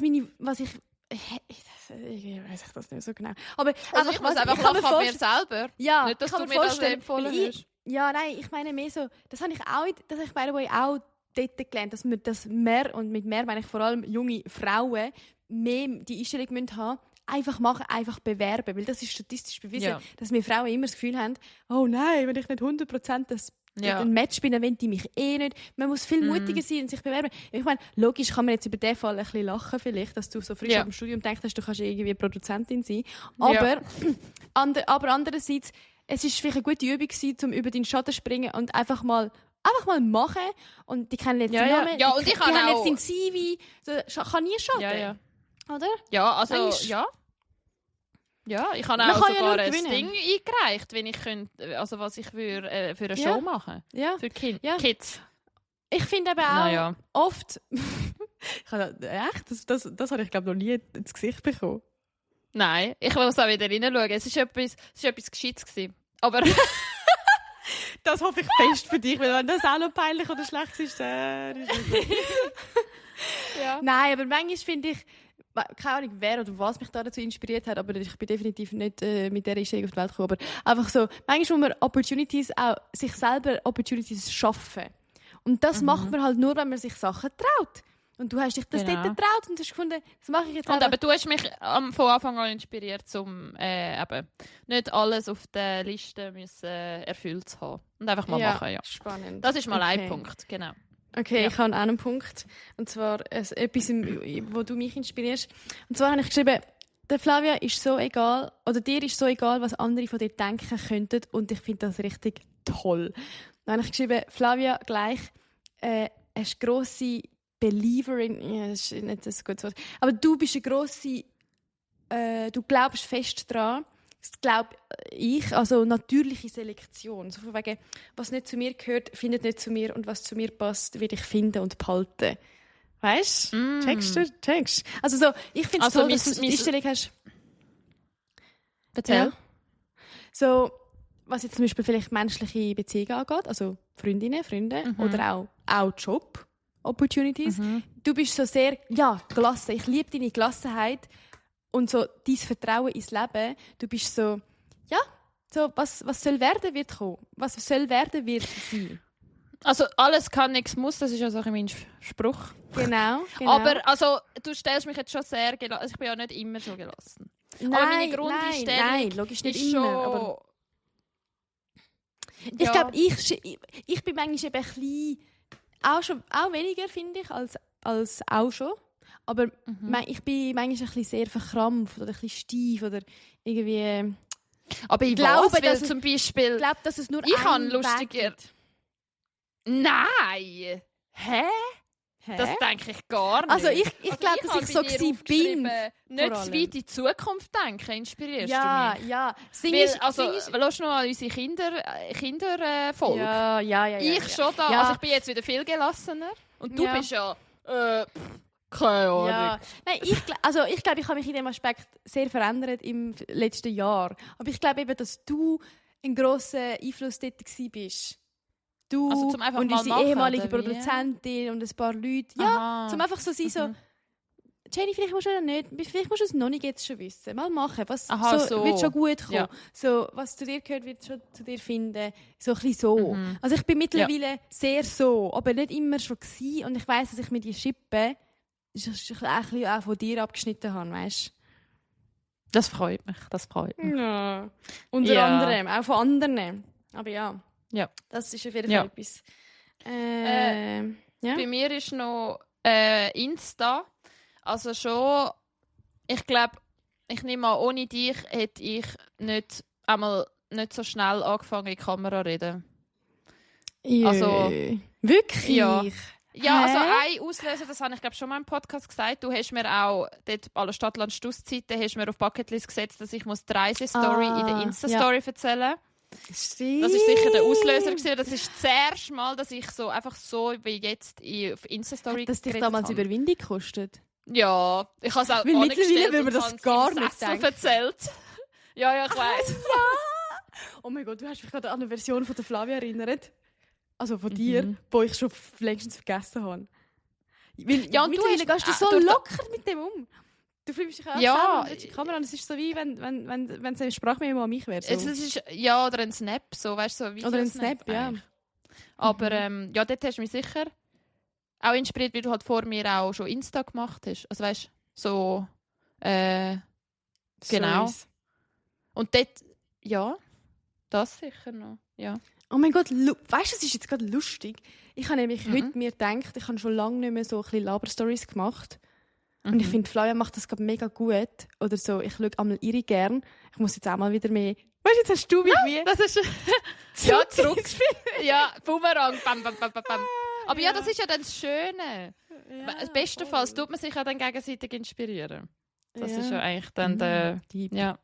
weiß das nicht so genau. Aber also ich muss einfach lachen an mir selber. Ja, nicht, dass du mir das empfohlen hast. Ja, nein, ich meine mehr so, das habe ich by the way auch dort gelernt, dass wir das mehr, und mit mehr meine ich vor allem junge Frauen, mehr die Einstellung müssen haben, einfach machen, einfach bewerben. Weil das ist statistisch bewiesen, dass wir Frauen immer das Gefühl haben, oh nein, wenn ich nicht 100% ein Match bin, dann wollen die mich eh nicht. Man muss viel mutiger sein und sich bewerben. Ich meine, logisch kann man jetzt über den Fall ein bisschen lachen, vielleicht, dass du so frisch ab dem Studium denkst, du kannst irgendwie Produzentin sein. Aber, andererseits, es war vielleicht eine gute Übung gewesen, um über deinen Schatten zu springen und einfach mal machen. Und die kennen jetzt den Namen, ja, und die haben jetzt dein CV. So, kann nie schaden. Ja. Oder? Ja, also, Ja, ich habe auch sogar ein Ding eingereicht, wenn ich könnte, also was ich für eine Show machen. Ja. Für Kids. Ich finde aber auch oft... das habe ich glaube noch nie ins Gesicht bekommen. Nein, ich muss auch wieder reinschauen. Es war etwas Gescheites gewesen. Aber... das hoffe ich fest für dich, weil wenn das auch noch peinlich oder schlecht ist, dann ist es nicht. Nein, aber manchmal finde ich... Keine Ahnung, wer oder was mich dazu inspiriert hat, aber ich bin definitiv nicht mit dieser Einstellung auf die Welt gekommen. Aber einfach so, manchmal muss man sich selber Opportunities schaffen. Und das macht man halt nur, wenn man sich Sachen traut. Und du hast dich das dort getraut und hast gefunden, das mache ich jetzt und aber du hast mich von Anfang an inspiriert, um eben nicht alles auf der Liste müssen, erfüllt zu haben. Und einfach mal machen, ja. Spannend. Das ist mal ein Punkt, genau. Okay, ich habe auch einen Punkt. Und zwar etwas, wo du mich inspirierst. Und zwar habe ich geschrieben, der Flavia ist so egal, oder dir ist so egal, was andere von dir denken könnten. Und ich finde das richtig toll. Dann habe ich geschrieben, Flavia gleich, hast grosse Believerin, ja, das ist nicht ein gutes Wort, aber du bist eine grosse, du glaubst fest daran, das glaube ich, also natürliche Selektion. So von wegen, was nicht zu mir gehört, findet nicht zu mir und was zu mir passt, werde ich finden und behalten. Weißt du? Checkst du? Checkst. Also so, ich finde es toll, dass du die Einstellung hast. Erzähl. Ja. So, was jetzt zum Beispiel vielleicht menschliche Beziehungen angeht, also Freundinnen, Freunde oder auch Job. Opportunities. Du bist so sehr, gelassen. Ich liebe deine Gelassenheit und so dein Vertrauen ins Leben. Du bist so, so was soll werden, wird kommen. Was soll werden, wird sein. Also alles kann, nichts muss, das ist ja so mein Spruch. Genau. Aber also, du stellst mich jetzt schon sehr gelassen. Also, ich bin ja nicht immer so gelassen. Nein, aber meine Grundeinstellung nein, logisch nicht ist immer. Schon... Aber ich glaube, ich bin manchmal eben ein bisschen auch weniger, finde ich, als auch schon. Aber ich bin manchmal ein bisschen sehr verkrampft oder ein bisschen steif oder irgendwie... Aber ich glaube, dass zum Beispiel... Ich glaube, dass es nur ich habe lustiger... Nein! Hä? Das denke ich gar nicht. Also ich glaube, dass ich so bin. Nicht zu weit in die Zukunft denken, inspirierst du mich? Ja. Lass noch an unsere Kinderfolge. Ja. Ich schon da. Ja. Also ich bin jetzt wieder viel gelassener. Und du bist ja... keine Ahnung. Ja. Nein, ich glaube, ich habe mich in dem Aspekt sehr verändert im letzten Jahr. Aber ich glaube eben, dass du ein grosser Einfluss dort bist. Du also und unsere ehemalige Produzentin und ein paar Leute. Ja, zum einfach so sein, so... Jenny, vielleicht musst du es noch nicht jetzt schon wissen. Mal machen. Wird schon gut kommen. Ja. So, was zu dir gehört, wird schon zu dir finden. So ein bisschen so. Also ich bin mittlerweile sehr so, aber nicht immer schon gewesen. Und ich weiss, dass ich mir die Schippe auch von dir abgeschnitten habe, weißt du? Das freut mich. Ja. Unter anderem, auch von anderen. Aber ja. Das ist auf jeden Fall etwas. Bei mir ist noch Insta. Also schon, ich glaube, ich nehme an, ohne dich hätte ich nicht so schnell angefangen, in die Kamera zu reden. Also, wirklich? Ja, also ein Auslöser, das habe ich glaube schon mal im Podcast gesagt. Du hast mir auch dort bei aller Stadtland Stusszeiten hast mir auf Bucketlist gesetzt, dass ich die Reisestory in der Insta-Story erzählen. Stimmt. Das war sicher der Auslöser gewesen. Das ist das erste Mal, dass ich so einfach so wie jetzt auf Insta-Story geredet habe. Das dich damals Überwindung gekostet? Ja, ich habe es auch mittlerweile will man das gar nicht denken. Erzählt. Ja, ich weiss. Oh mein Gott, du hast mich gerade an eine Version von der Flavia erinnert. Also von dir, die ich schon längstens vergessen habe. Ja, und mittlerweile gehst du so locker mit dem um. Du fühlst dich auch selber mit der Kamera. Es ist so wie, wenn es eine Sprachmemo an mich wäre. So. Es ist, ja, oder ein Snap, so, weißt du, so oder ein Snap, ja. Aber ja, dort hast du mich sicher auch inspiriert, weil du halt vor mir auch schon Insta gemacht hast. Also weißt du, so, genau. Stories. Und dort, ja, das sicher noch, ja. Oh mein Gott, weißt du, es ist jetzt gerade lustig. Ich habe nämlich heute mir gedacht, ich habe schon lange nicht mehr so ein bisschen Laber-Stories gemacht. Und ich finde, Flavia macht das gerade mega gut. Oder so, ich schaue einmal ihre gern. Ich muss jetzt auch mal wieder mehr... Weißt du, jetzt hast du mit mir... Das ist... ja, zurück. Ja, Boomerang. Bam, bam, bam, bam. Aber ja, das ist ja dann das Schöne. Ja, bestenfalls tut man sich ja dann gegenseitig inspirieren. Das ist ja eigentlich dann der... Deep. Ja.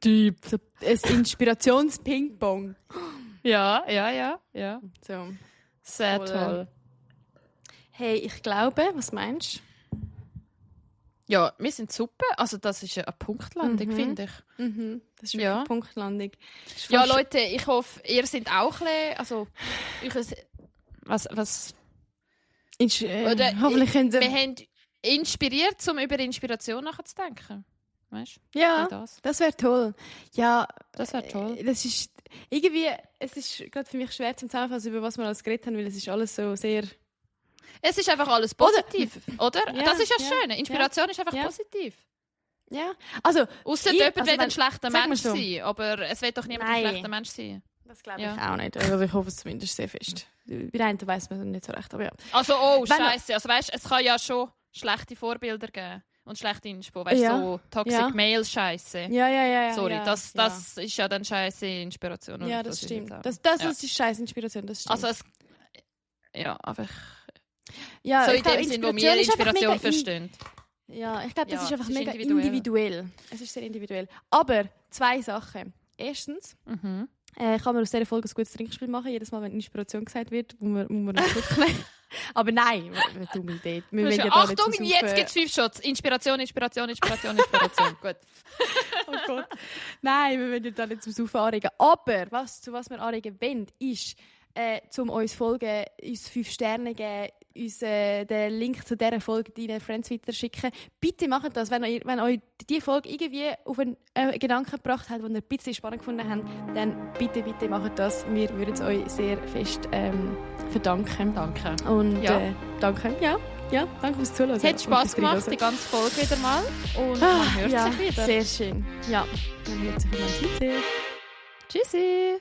Deep. So ein Inspirations-Ping-Pong. Ja. So. Sehr toll. Hey, ich glaube, was meinst du? Ja, wir sind super. Also das ist ja eine Punktlandung, finde ich. Das ist eine Punktlandung. Ja, Leute, ich hoffe, ihr seid auch ein bisschen, also was hoffentlich könnt ihr... Wir haben inspiriert, um über Inspiration nachzudenken. Weißt du? Ja, das wäre toll. Ja, das wäre toll. Das ist irgendwie, es ist gerade für mich schwer zum Zusammenfassen, über was wir alles geredet haben, weil es ist alles so sehr Es ist einfach alles positiv, oder? Ja, das ist ja schön. Inspiration ist einfach positiv. Ja, also... Ausser jemand will ein schlechter sag mal Mensch so. sein, aber es will doch niemand ein schlechter Mensch sein. Das glaube ich auch nicht. Also ich hoffe es zumindest sehr fest. Bei der einen weiss man nicht so recht, aber ja. Also, Scheiße. Also weißt, es kann ja schon schlechte Vorbilder geben und schlechte Inspo. Weißt du, so Toxic Male Scheiße. Ja. Sorry, das ist ja dann scheiße Inspiration. Ja, das stimmt. Das ist scheiße Inspiration, das stimmt. Also einfach... Ja, so in dem Sinn, wo wir Inspiration verstehen. Ja, ich glaube, das ist einfach es ist mega individuell. Es ist sehr individuell. Aber 2 Sachen. Erstens, kann man aus dieser Folge ein gutes Trinkspiel machen. Jedes Mal, wenn Inspiration gesagt wird, muss man einen Schluck nehmen. Aber nein, dumme Idee. Achtung, jetzt gibt es 5 Shots. Inspiration. Gut. Oh Gott. Nein, wir wollen ja da nicht zum Saufen anregen. Aber zu was wir anregen wollen, ist, um uns folgen, uns 5 Sterne geben, uns den Link zu dieser Folge deinen Friends weiterschicken. Bitte macht das, wenn euch diese Folge irgendwie auf einen Gedanken gebracht hat, den ihr ein bisschen spannend gefunden habt, dann bitte macht das. Wir würden es euch sehr fest verdanken. Danke. Und danke. Ja, danke fürs Zuhören. Es hat Spass gemacht, die ganze Folge wieder mal. Und man hört sich wieder. Sehr schön. Ja, man hört sich wieder. Tschüssi.